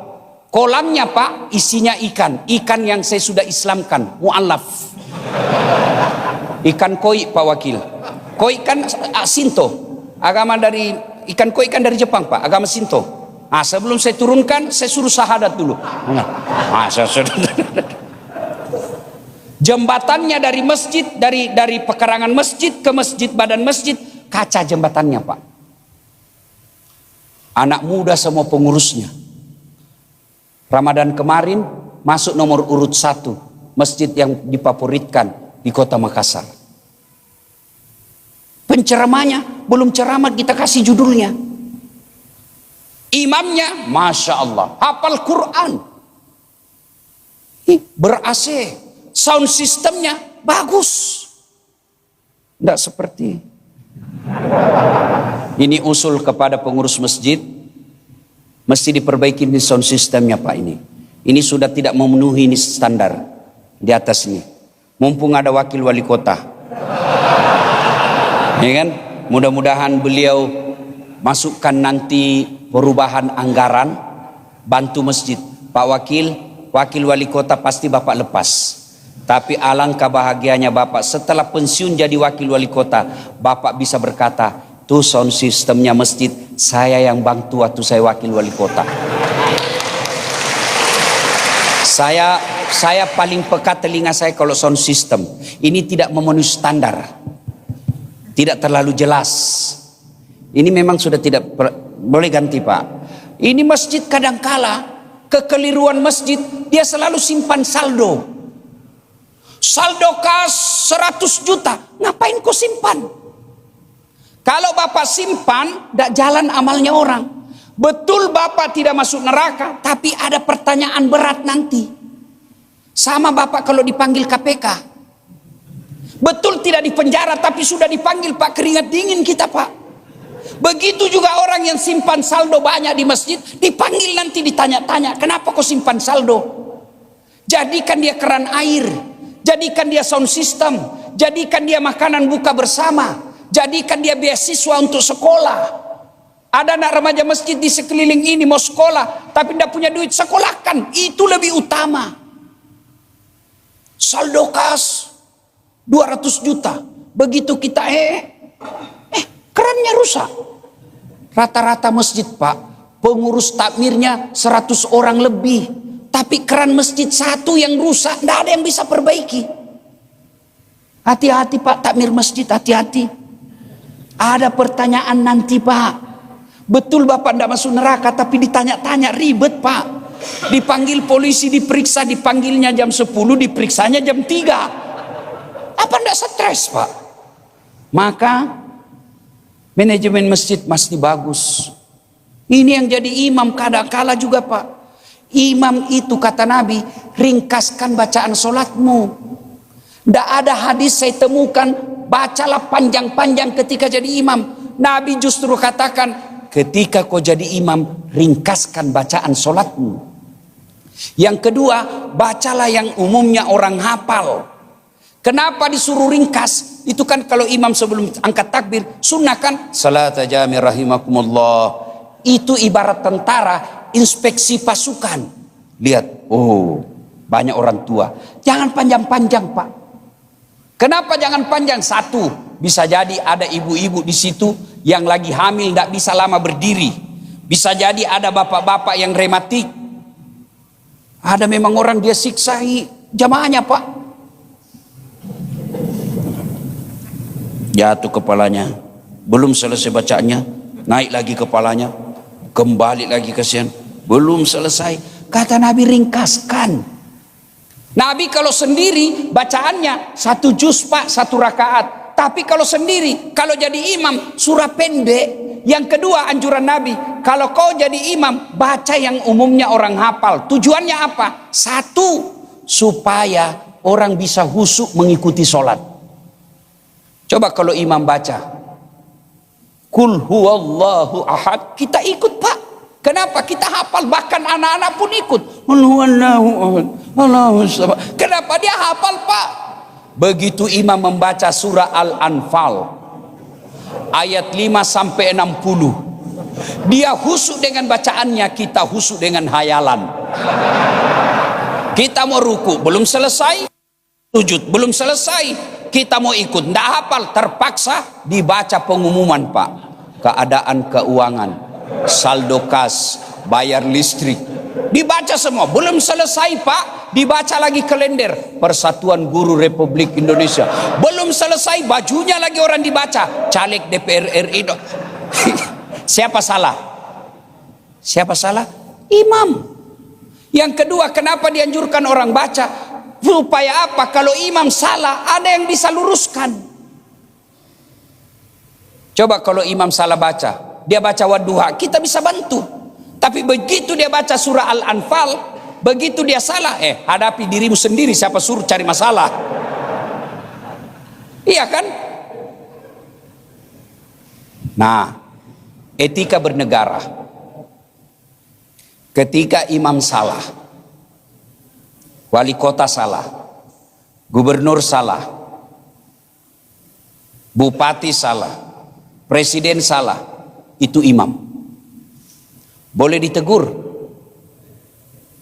Kolamnya Pak isinya ikan yang saya sudah Islamkan, mu'allaf. Ikan koi Pak Wakil. Koi kan Sinto. Agama dari ikan koi kan dari Jepang Pak, agama Sinto. Sebelum saya turunkan, saya suruh syahadat dulu. Jembatannya dari masjid, dari pekarangan masjid ke masjid, badan masjid, kaca jembatannya Pak. Anak muda semua pengurusnya. Ramadan kemarin masuk nomor urut 1 masjid yang difavoritkan di kota Makassar. Penceramanya belum ceramah kita kasih judulnya. Imamnya Masya Allah hafal Quran, ber-AC, sound systemnya bagus. Tidak seperti ini. Usul kepada pengurus masjid, mesti diperbaiki ini sound systemnya Pak. Ini sudah tidak memenuhi ini standar di atas ini. Mumpung ada wakil wali kota, ya kan? Mudah-mudahan beliau masukkan nanti perubahan anggaran, bantu masjid. Pak wakil wali kota pasti Bapak lepas. Tapi alangkah bahagianya Bapak setelah pensiun jadi wakil wali kota, Bapak bisa berkata, tuh sound systemnya masjid saya yang bantu waktu saya wakil wali kota. Saya paling pekat telinga saya kalau sound system ini tidak memenuhi standar, tidak terlalu jelas. Ini memang sudah tidak boleh ganti Pak. Ini masjid kadangkala kekeliruan masjid, dia selalu simpan saldo. Saldo kas 100 juta, ngapain kau simpan? Kalau Bapak simpan, tidak jalan amalnya orang. Betul Bapak tidak masuk neraka, tapi ada pertanyaan berat nanti. Sama Bapak kalau dipanggil KPK. Betul tidak di penjara, tapi sudah dipanggil Pak, keringat dingin kita Pak. Begitu juga orang yang simpan saldo banyak di masjid, dipanggil nanti ditanya-tanya, kenapa kau simpan saldo? Jadikan dia keran air, jadikan dia sound system, jadikan dia makanan buka bersama, jadikan dia beasiswa untuk sekolah. Ada anak remaja masjid di sekeliling ini mau sekolah, tapi tidak punya duit, sekolahkan, itu lebih utama. Saldo kas 200 juta, begitu kita kerannya rusak. Rata-rata masjid Pak, pengurus takmirnya 100 orang lebih, tapi keran masjid satu yang rusak, tidak ada yang bisa perbaiki. Hati-hati Pak, takmir masjid, hati-hati. Ada pertanyaan nanti Pak. Betul Bapak tidak masuk neraka, tapi ditanya-tanya ribet Pak. Dipanggil polisi, diperiksa, dipanggilnya jam 10, diperiksanya jam 3. Apa tidak stres Pak? Maka manajemen masjid mesti bagus. Ini yang jadi imam kadang-kala juga Pak. Imam itu kata Nabi, ringkaskan bacaan solatmu. Tidak ada hadis saya temukan, bacalah panjang-panjang ketika jadi imam. Nabi justru katakan, ketika kau jadi imam, ringkaskan bacaan solatmu. Yang kedua, bacalah yang umumnya orang hafal. Kenapa disuruh ringkas? Itu kan kalau imam sebelum angkat takbir, sunnah kan? Salat jami rahimakumullah. Itu ibarat tentara inspeksi pasukan. Lihat, banyak orang tua. Jangan panjang-panjang, Pak. Kenapa jangan panjang? Satu, bisa jadi ada ibu-ibu di situ yang lagi hamil tidak bisa lama berdiri. Bisa jadi ada bapak-bapak yang rematik. Ada memang orang dia siksai jamaahnya, Pak. Jatuh kepalanya, belum selesai bacaannya, naik lagi kepalanya, kembali lagi, kasihan, belum selesai. Kata Nabi, ringkaskan. Nabi kalau sendiri bacaannya 1 juz, Pak, 1 rakaat. Tapi kalau sendiri, kalau jadi imam, surah pendek. Yang kedua anjuran Nabi, kalau kau jadi imam, baca yang umumnya orang hafal. Tujuannya apa? 1, supaya orang bisa khusyuk mengikuti sholat. Coba kalau imam baca Qul huwallahu ahad, kita ikut, Pak. Kenapa? Kita hafal, bahkan anak-anak pun ikut. Qul huwallahu ahad, Allahu samad. Kenapa dia hafal, Pak? Begitu imam membaca surah Al-Anfal ayat 5 sampai 60, dia khusyuk dengan bacaannya, kita khusyuk dengan hayalan. Kita mau ruku, belum selesai, sujud belum selesai, kita mau ikut, tidak hafal, terpaksa dibaca pengumuman, Pak. Keadaan keuangan, saldo kas, bayar listrik, dibaca semua. Belum selesai, Pak, dibaca lagi kalender Persatuan Guru Republik Indonesia. Belum selesai, bajunya lagi orang dibaca, caleg DPR RI. Siapa salah? Siapa salah? Imam. Yang kedua, kenapa dianjurkan orang baca? Supaya apa? Kalau imam salah, ada yang bisa luruskan. Coba kalau imam salah baca, dia baca Wadduha, kita bisa bantu. Tapi begitu dia baca surah Al-Anfal, begitu dia salah, hadapi dirimu sendiri, siapa suruh cari masalah? Iya kan? Nah, etika bernegara. Ketika imam salah, wali kota salah, gubernur salah, bupati salah, presiden salah, itu imam. Boleh ditegur?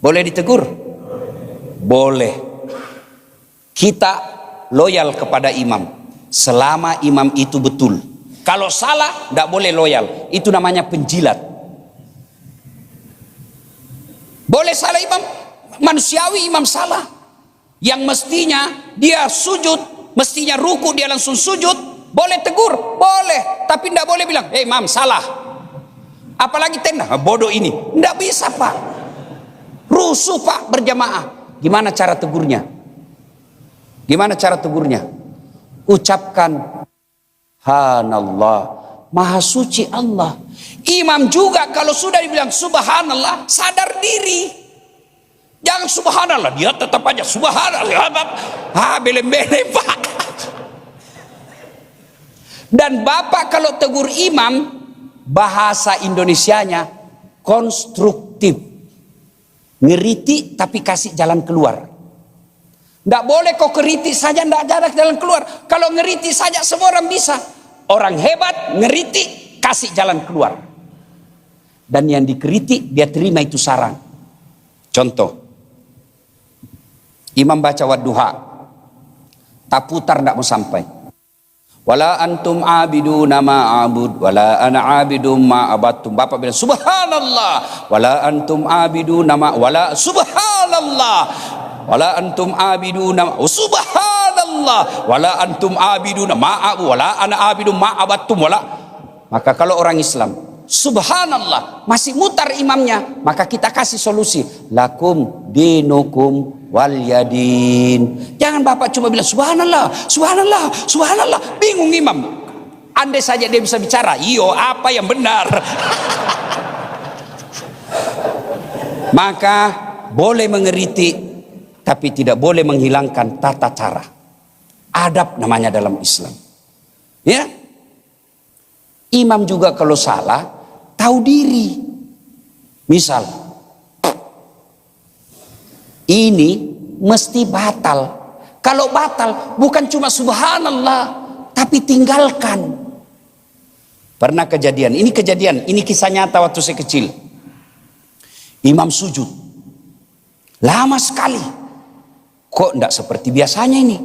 Boleh ditegur? Boleh. Kita loyal kepada imam selama imam itu betul. Kalau salah, tidak boleh loyal. Itu namanya penjilat. Boleh salah imam? Manusiawi imam salah. Yang mestinya dia sujud, mestinya ruku dia langsung sujud, boleh tegur, boleh. Tapi tidak boleh bilang, imam salah. Apalagi tenda, bodoh ini. Tidak bisa, Pak. Rusuh, Pak, berjamaah. Gimana cara tegurnya? Gimana cara tegurnya? Ucapkan, Subhanallah, Maha Suci Allah. Imam juga kalau sudah dibilang Subhanallah, sadar diri. Jangan subhanallah, dia tetap aja subhanallah. Belem-belem, Pak. Dan Bapak kalau tegur imam, bahasa Indonesianya konstruktif. Ngeriti tapi kasih jalan keluar. Tidak boleh kok keriti saja, tidak ada jalan keluar. Kalau ngeriti saja semua orang bisa. Orang hebat ngeriti, kasih jalan keluar. Dan yang dikeriti dia terima itu saran. Contoh, imam baca Wadduha, tak putar tidak mau sampai. Wala antum abiduna ma abud, wala ana abidum ma abattum. Bapak bilang subhanallah, wala antum abiduna ma, wala subhanallah, wala antum abiduna ma, subhanallah, wala antum abiduna ma abu, wala ana abidum ma abattum, wala. Maka kalau orang Islam subhanallah masih mutar imamnya, maka kita kasih solusi, lakum dinukum wal yadin. Jangan Bapak cuma bilang subhanallah, subhanallah, subhanallah, bingung imam. Andai saja dia bisa bicara, iyo apa yang benar. Maka boleh mengeriti, tapi tidak boleh menghilangkan tata cara. Adab namanya dalam Islam. Ya, imam juga kalau salah tahu diri. Misal, ini mesti batal. Kalau batal bukan cuma subhanallah, tapi tinggalkan. Pernah kejadian, ini kisah nyata waktu saya kecil. Imam sujud lama sekali, Kok enggak seperti biasanya ini?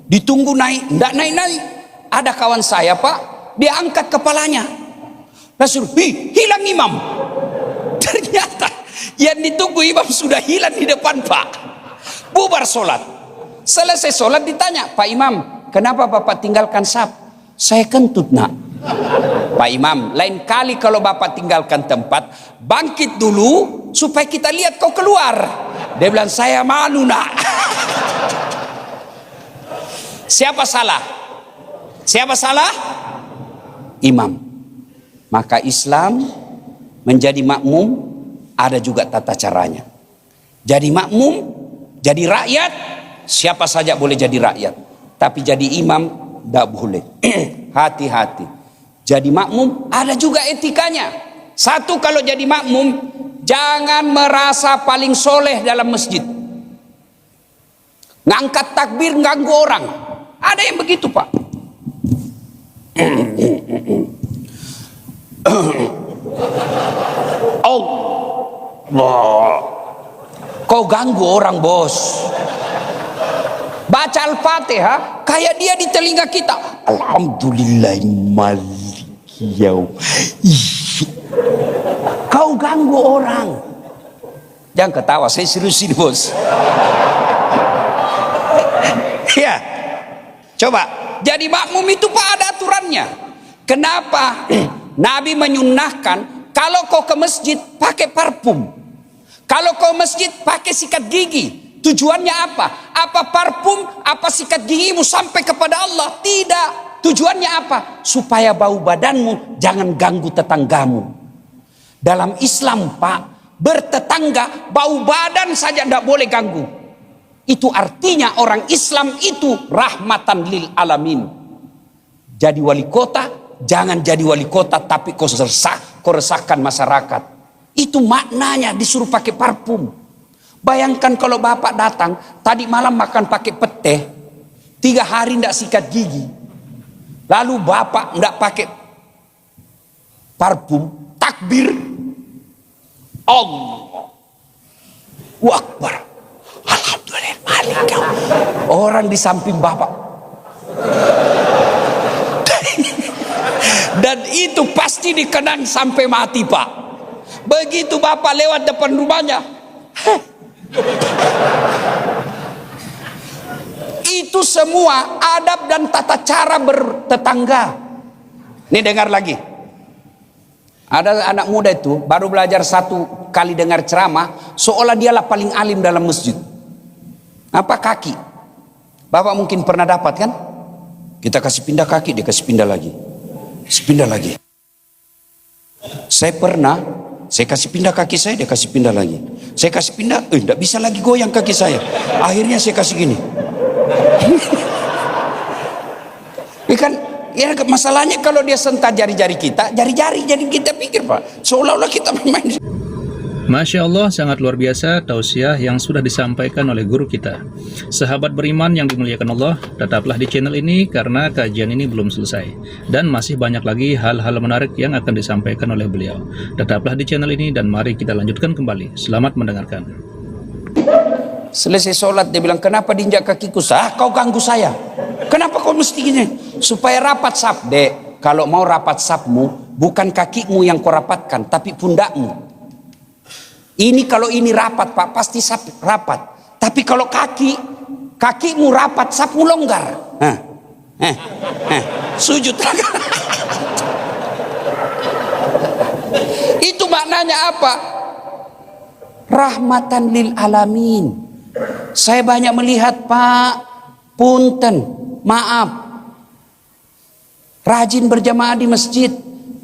Ditunggu naik, enggak naik-naik. Ada kawan saya Pak, dia angkat kepalanya. Langsung, hilang imam. Ternyata yang ditunggu imam sudah hilang di depan Pak. Bubar sholat. Selesai sholat ditanya, Pak Imam, kenapa Bapak tinggalkan saf? Saya kentut nak. Pak Imam, lain kali kalau Bapak tinggalkan tempat, bangkit dulu supaya kita lihat kau keluar. Dia bilang, saya malu nak. Siapa salah? Siapa salah? Imam. Maka Islam menjadi makmum ada juga tata caranya. Jadi makmum, jadi rakyat, siapa saja boleh jadi rakyat. Tapi jadi imam tidak boleh. Hati-hati. Jadi makmum ada juga etikanya. Satu, kalau jadi makmum, jangan merasa paling soleh dalam masjid. Ngangkat takbir ganggu orang. Ada yang begitu Pak. Allah, kau ganggu orang bos. Baca Al-Fatihah kayak dia di telinga kita. Alhamdulillah malik yaum. Kau ganggu orang. Jangan ketawa, saya serius ini bos. Ya, coba. Jadi makmum itu Pak ada aturannya. Kenapa? Nabi menyunnahkan kalau kau ke masjid pakai parfum. Kalau kau masjid pakai sikat gigi. Tujuannya apa? Apa parfum, apa sikat gigimu sampai kepada Allah? Tidak. Tujuannya apa? Supaya bau badanmu jangan ganggu tetanggamu. Dalam Islam Pak, bertetangga bau badan saja tidak boleh ganggu. Itu artinya orang Islam itu rahmatan lil alamin. Jadi wali kota, jangan jadi wali kota tapi kau resahkan masyarakat. Itu maknanya disuruh pakai parfum. Bayangkan kalau bapak datang, tadi malam makan pakai pete, 3 hari tidak sikat gigi. Lalu bapak tidak pakai parfum, takbir. Allahu Akbar. Alhamdulillah. Orang di samping bapak. Dan itu pasti dikenang sampai mati Pak. Begitu bapak lewat depan rumahnya, itu semua adab dan tata cara bertetangga. Nih dengar lagi. Ada anak muda itu baru belajar 1 kali dengar ceramah, seolah dialah paling alim dalam masjid. Apa kaki? Bapak mungkin pernah dapat kan? Kita kasih pindah kaki, dia kasih pindah lagi. Pindah lagi. Saya pernah, saya kasih pindah kaki saya, dia kasih pindah lagi. Saya kasih pindah, tidak bisa lagi goyang kaki saya. Akhirnya saya kasih gini. Ikan, ya masalahnya kalau dia sentak jari-jari kita, jari-jari jadi kita pikir Pak, seolah-olah kita bermain. Masya Allah, sangat luar biasa tausiah yang sudah disampaikan oleh guru kita. Sahabat beriman yang dimuliakan Allah, tetaplah di channel ini karena kajian ini belum selesai. Dan masih banyak lagi hal-hal menarik yang akan disampaikan oleh beliau. Tetaplah di channel ini dan mari kita lanjutkan kembali. Selamat mendengarkan. Selesai sholat dia bilang, kenapa diinjak kakiku? Kau ganggu saya. Kenapa kau mesti gini? Supaya rapat saf. Dek, kalau mau rapat safmu, bukan kakimu yang kau rapatkan, tapi pundakmu. Ini kalau ini rapat Pak, pasti saf rapat. Tapi kalau kakimu rapat, safmu longgar. Sujud. Itu maknanya apa? Rahmatan lil alamin. Saya banyak melihat Pak, punten, maaf, rajin berjamaah di masjid,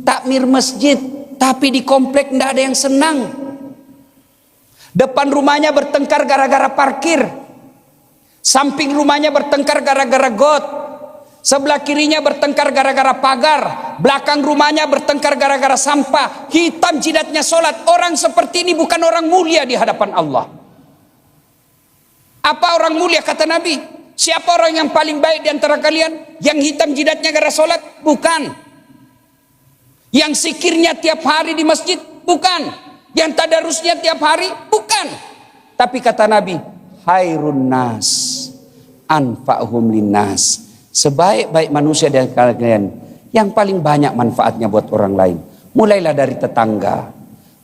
takmir masjid, tapi di komplek tidak ada yang senang. Depan rumahnya bertengkar gara-gara parkir. Samping rumahnya bertengkar gara-gara got. Sebelah kirinya bertengkar gara-gara pagar. Belakang rumahnya bertengkar gara-gara sampah. Hitam jidatnya sholat. Orang seperti ini bukan orang mulia di hadapan Allah. Apa orang mulia kata Nabi? Siapa orang yang paling baik di antara kalian? Yang hitam jidatnya gara sholat? Bukan. Yang sikirnya tiap hari di masjid? Bukan. Yang tadarusnya tiap hari? Bukan. Tapi kata Nabi, Khairun nas anfa'hum linnas. Sebaik-baik manusia dari kalian yang paling banyak manfaatnya buat orang lain. Mulailah dari tetangga.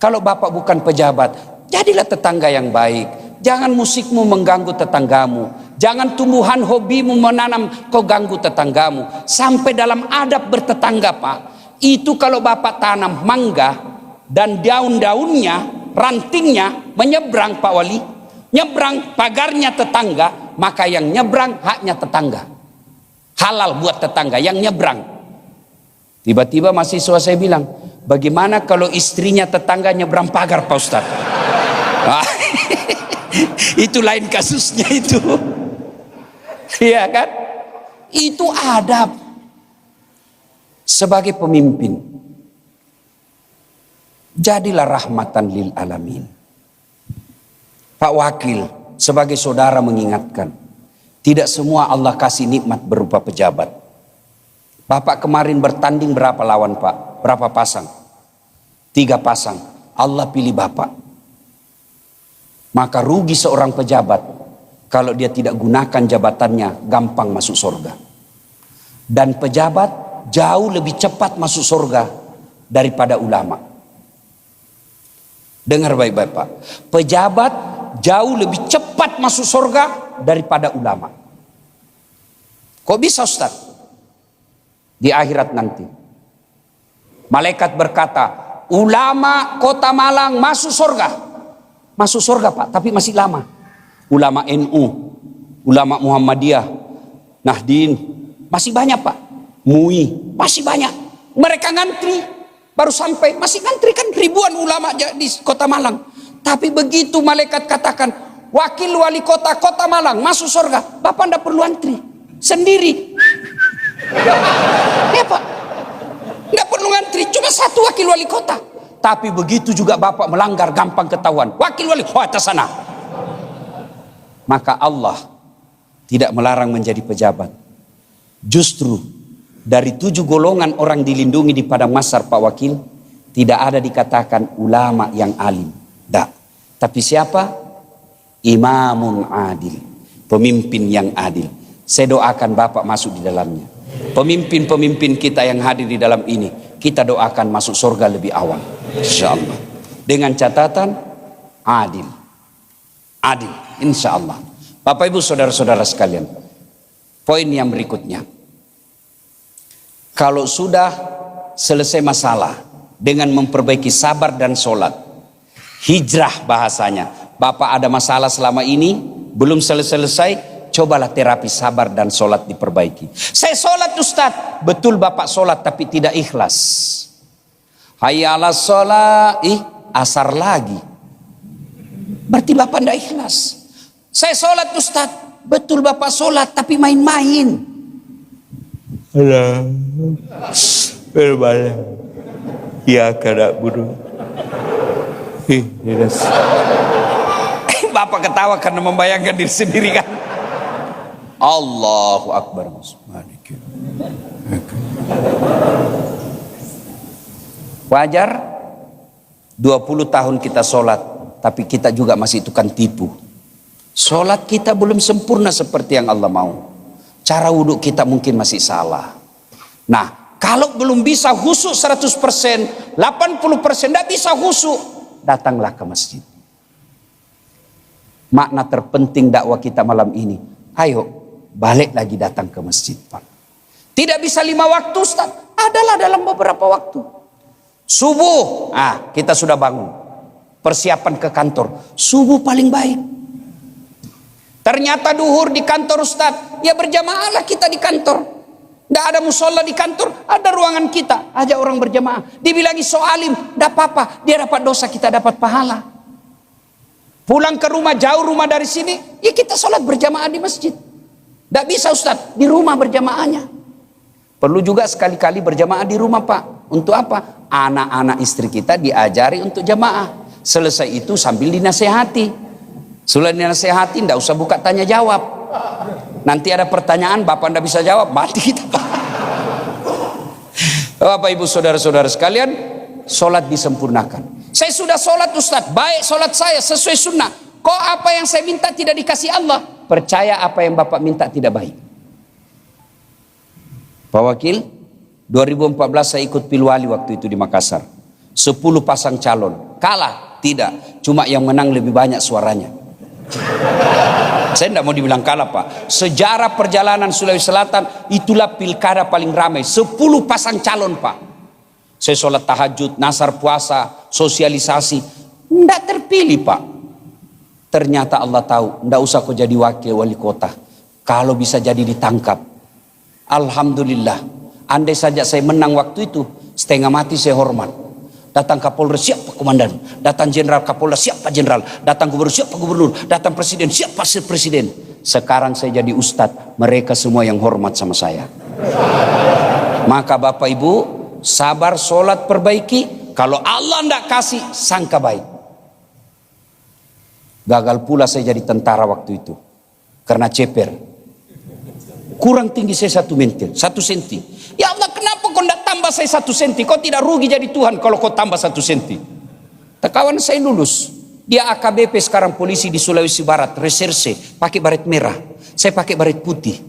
Kalau bapak bukan pejabat, jadilah tetangga yang baik. Jangan musikmu mengganggu tetanggamu. Jangan tumbuhan hobimu menanam kau ganggu tetanggamu. Sampai dalam adab bertetangga, Pak. Itu kalau bapak tanam mangga dan daun-daunnya, rantingnya menyeberang, Pak Wali, nyebrang pagarnya tetangga, maka yang nyebrang haknya tetangga. Halal buat tetangga yang nyebrang. Tiba-tiba mahasiswa saya bilang, bagaimana kalau istrinya tetangga nyebrang pagar, Pak Ustaz? Itu lain kasusnya itu. Iya kan? Itu adab. Sebagai pemimpin, jadilah rahmatan lil alamin. Pak Wakil sebagai saudara mengingatkan, tidak semua Allah kasih nikmat berupa pejabat. Bapak kemarin bertanding berapa lawan, Pak? Berapa pasang? 3 pasang. Allah pilih Bapak. Maka rugi seorang pejabat kalau dia tidak gunakan jabatannya gampang masuk surga. Dan pejabat jauh lebih cepat masuk surga daripada ulama. Dengar baik-baik, Pak. Pejabat jauh lebih cepat masuk surga daripada ulama. Kok bisa, Ustaz? Di akhirat nanti malaikat berkata, ulama kota Malang masuk surga. Masuk surga, Pak, tapi masih lama. Ulama NU, ulama Muhammadiyah, Nahdien, masih banyak, Pak. MUI, masih banyak. Mereka ngantri, baru sampai, masih ngantri kan ribuan ulama di kota Malang. Tapi begitu malaikat katakan, wakil wali kota Malang masuk surga, Bapak tidak perlu antri, sendiri. Ya, Pak, tidak perlu ngantri, cuma 1 wakil wali kota. Tapi begitu juga Bapak melanggar gampang ketahuan. Wakil wali kota sana. Maka Allah tidak melarang menjadi pejabat. Justru dari 7 golongan orang dilindungi di padang mahsyar, Pak Wakil, tidak ada dikatakan ulama yang alim. Tak. Tapi siapa? Imamun adil. Pemimpin yang adil. Saya doakan Bapak masuk di dalamnya. Pemimpin-pemimpin kita yang hadir di dalam ini, kita doakan masuk surga lebih awal. InsyaAllah. Dengan catatan adil. Adil, insyaAllah. Bapak Ibu saudara-saudara sekalian, poin yang berikutnya, kalau sudah selesai masalah dengan memperbaiki sabar dan sholat, hijrah bahasanya. Bapak ada masalah selama ini belum selesai, cobalah terapi sabar dan sholat diperbaiki. Saya sholat, Ustaz. Betul Bapak sholat tapi tidak ikhlas. Hayya ala sholat, asar lagi. Berarti Bapak tidak ikhlas. Saya sholat, Ustaz. Betul Bapak sholat tapi main-main. Allah berbalik. Ya kada budu. Bapak ketawa karena membayangkan diri sendiri kan. Allahu Akbar. Wajar 20 tahun kita sholat, tapi kita juga masih tukang tipu. Sholat kita belum sempurna seperti yang Allah mau. Cara wudhu kita mungkin masih salah. Nah, kalau belum bisa khusyuk 100%, 80% tidak bisa khusyuk, datanglah ke masjid. Makna terpenting dakwah kita malam ini, ayo balik lagi datang ke masjid, Pak. Tidak bisa 5 waktu, Ustaz. Adalah dalam beberapa waktu. Subuh, kita sudah bangun. Persiapan ke kantor. Subuh paling baik. Ternyata duhur di kantor, Ustaz. Ya berjamaahlah kita di kantor. Tidak ada musola di kantor, ada ruangan kita. Ajak orang berjamaah. Dibilangi soalim, tidak apa-apa. Dia dapat dosa, kita dapat pahala. Pulang ke rumah, jauh rumah dari sini, ya kita sholat berjamaah di masjid. Tidak bisa, Ustaz, di rumah berjamaahnya. Perlu juga sekali-kali berjamaah di rumah, Pak. Untuk apa? Anak-anak istri kita diajari untuk jamaah. Selesai itu sambil dinasehati. Sudah dinasehati, tidak usah buka tanya jawab. Nanti ada pertanyaan, Bapak tidak bisa jawab, mati kita, Pak. Bapak Ibu saudara-saudara sekalian, sholat disempurnakan. Saya sudah sholat, Ustaz, baik sholat saya sesuai sunnah. Kok apa yang saya minta tidak dikasih Allah? Percaya apa yang Bapak minta tidak baik. Pak Wakil, 2014 saya ikut pilwali waktu itu di Makassar. 10 pasang calon. Kalah? Tidak. Cuma yang menang lebih banyak suaranya. Saya tidak mau dibilang kalah, Pak. Sejarah perjalanan Sulawesi Selatan, itulah pilkada paling ramai. 10 pasang calon, Pak. Saya sholat tahajud, nasar puasa, sosialisasi. Tidak terpilih, Pak. Ternyata Allah tahu, tidak usah kau jadi wakil wali kota. Kalau bisa jadi ditangkap. Alhamdulillah. Andai saja saya menang waktu itu, setengah mati saya hormat. Datang Kapolres, siap Pak Komandan. Datang Jenderal Kapolda, siap Pak Jenderal. Datang Gubernur, siap Pak Gubernur. Datang Presiden, siap Pak Presiden. Sekarang saya jadi ustadz, mereka semua yang hormat sama saya. Maka Bapak Ibu, sabar, sholat, perbaiki. Kalau Allah tidak kasih, sangka baik. Gagal pula saya jadi tentara waktu itu. Karena ceper. Kurang tinggi saya 1 meter, 1 senti. Ya Allah, kenapa kau tidak tambah saya 1 senti? Kau tidak rugi jadi Tuhan kalau kau tambah 1 senti. Kawan saya lulus. Dia AKBP sekarang polisi di Sulawesi Barat, reserse, pakai baret merah. Saya pakai baret putih.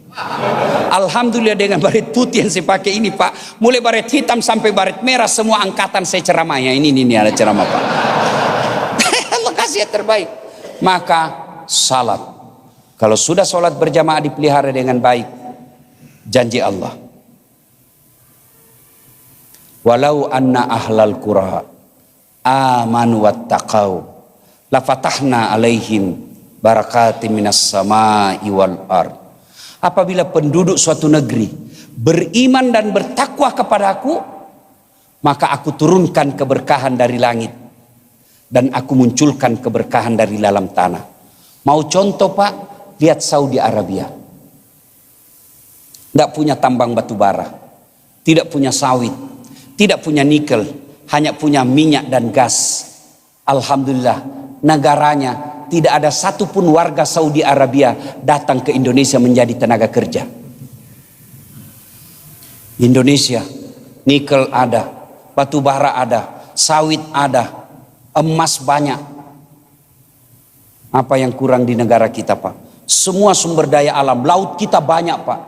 Alhamdulillah dengan baret putih yang saya pakai ini, Pak. Mulai baret hitam sampai baret merah, semua angkatan saya ceramah. Ya, ini ada ceramah, Pak. Allah kasih yang terbaik. Maka salat. Kalau sudah salat berjamaah dipelihara dengan baik, janji Allah, walau anna ahlal qura amanu wattaqau lafatahna alaihim barakatim minas samai wal ard. Apabila penduduk suatu negeri beriman dan bertakwa kepadaku, maka aku turunkan keberkahan dari langit dan aku munculkan keberkahan dari dalam tanah. Mau contoh, Pak? Lihat Saudi Arabia. Tidak punya tambang batu bara, tidak punya sawit, tidak punya nikel, hanya punya minyak dan gas. Alhamdulillah, negaranya tidak ada satupun warga Saudi Arabia datang ke Indonesia menjadi tenaga kerja. Indonesia, nikel ada, batu bara ada, sawit ada, emas banyak. Apa yang kurang di negara kita, Pak? Semua sumber daya alam, laut kita banyak, Pak.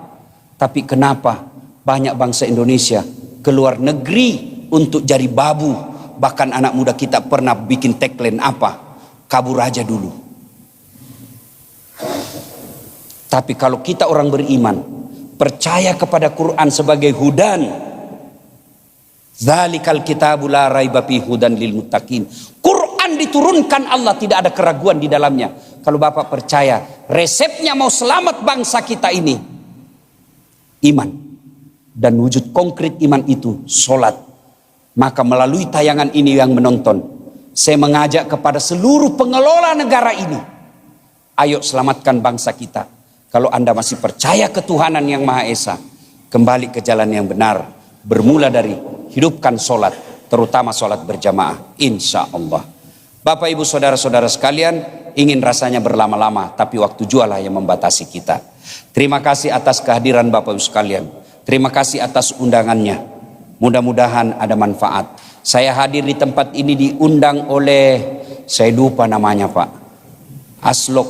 Tapi kenapa banyak bangsa Indonesia keluar negeri untuk jadi babu? Bahkan anak muda kita pernah bikin tagline apa? Kabur aja dulu. Tapi kalau kita orang beriman, percaya kepada Quran sebagai hudan, zalikal kitabu la raiba fihi hudan lil muttaqin. Quran diturunkan Allah, tidak ada keraguan di dalamnya. Kalau Bapak percaya resepnya mau selamat bangsa kita ini, iman, dan wujud konkret iman itu solat. Maka melalui tayangan ini yang menonton, saya mengajak kepada seluruh pengelola negara ini, ayo selamatkan bangsa kita. Kalau Anda masih percaya ketuhanan yang Maha Esa, kembali ke jalan yang benar, bermula dari hidupkan solat, terutama solat berjamaah, insya Allah. Bapak Ibu saudara-saudara sekalian, ingin rasanya berlama-lama, tapi waktu jualah yang membatasi kita. Terima kasih atas kehadiran Bapak Ibu sekalian. Terima kasih atas undangannya. Mudah-mudahan ada manfaat. Saya hadir di tempat ini diundang oleh, saya lupa namanya, Pak. Aslok.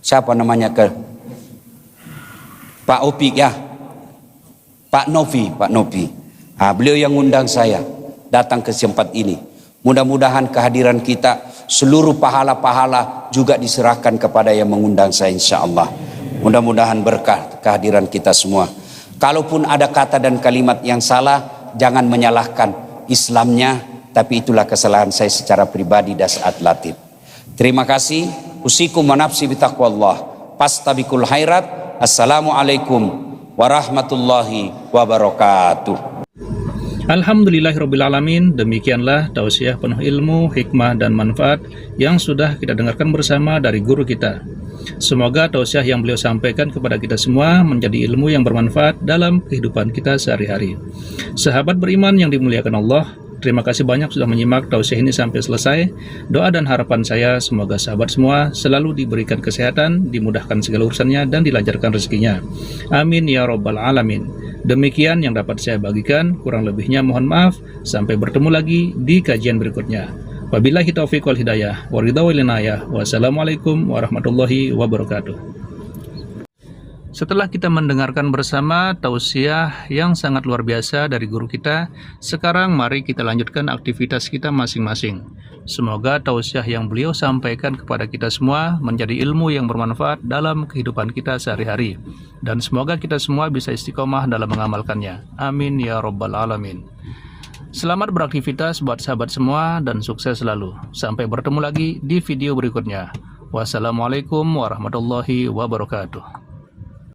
Siapa namanya ke? Pak Opik ya. Pak Novi. Beliau yang undang saya datang ke tempat ini. Mudah-mudahan kehadiran kita, seluruh pahala-pahala juga diserahkan kepada yang mengundang saya, insya Allah. Mudah-mudahan berkah kehadiran kita semua. Kalaupun ada kata dan kalimat yang salah, jangan menyalahkan Islamnya, tapi itulah kesalahan saya secara pribadi dan saat latih. Terima kasih. Usikum wa nafsi bitaqwallah. Pastabikul khairat. Assalamualaikum warahmatullahi wabarakatuh. Alhamdulillahirrabbilalamin. Demikianlah tausiah penuh ilmu, hikmah dan manfaat yang sudah kita dengarkan bersama dari guru kita. Semoga tausiah yang beliau sampaikan kepada kita semua menjadi ilmu yang bermanfaat dalam kehidupan kita sehari-hari. Sahabat beriman yang dimuliakan Allah, terima kasih banyak sudah menyimak tausiah ini sampai selesai. Doa dan harapan saya semoga sahabat semua selalu diberikan kesehatan, dimudahkan segala urusannya dan dilancarkan rezekinya. Amin ya rabbal alamin. Demikian yang dapat saya bagikan, kurang lebihnya mohon maaf. Sampai bertemu lagi di kajian berikutnya. Wabillahi taufiq wal hidayah, waridha wal inayah. Wassalamualaikum warahmatullahi wabarakatuh. Setelah kita mendengarkan bersama tausiah yang sangat luar biasa dari guru kita, sekarang mari kita lanjutkan aktivitas kita masing-masing. Semoga tausiah yang beliau sampaikan kepada kita semua menjadi ilmu yang bermanfaat dalam kehidupan kita sehari-hari. Dan semoga kita semua bisa istiqomah dalam mengamalkannya. Amin ya rabbal alamin. Selamat beraktivitas buat sahabat semua dan sukses selalu. Sampai bertemu lagi di video berikutnya. Wassalamualaikum warahmatullahi wabarakatuh.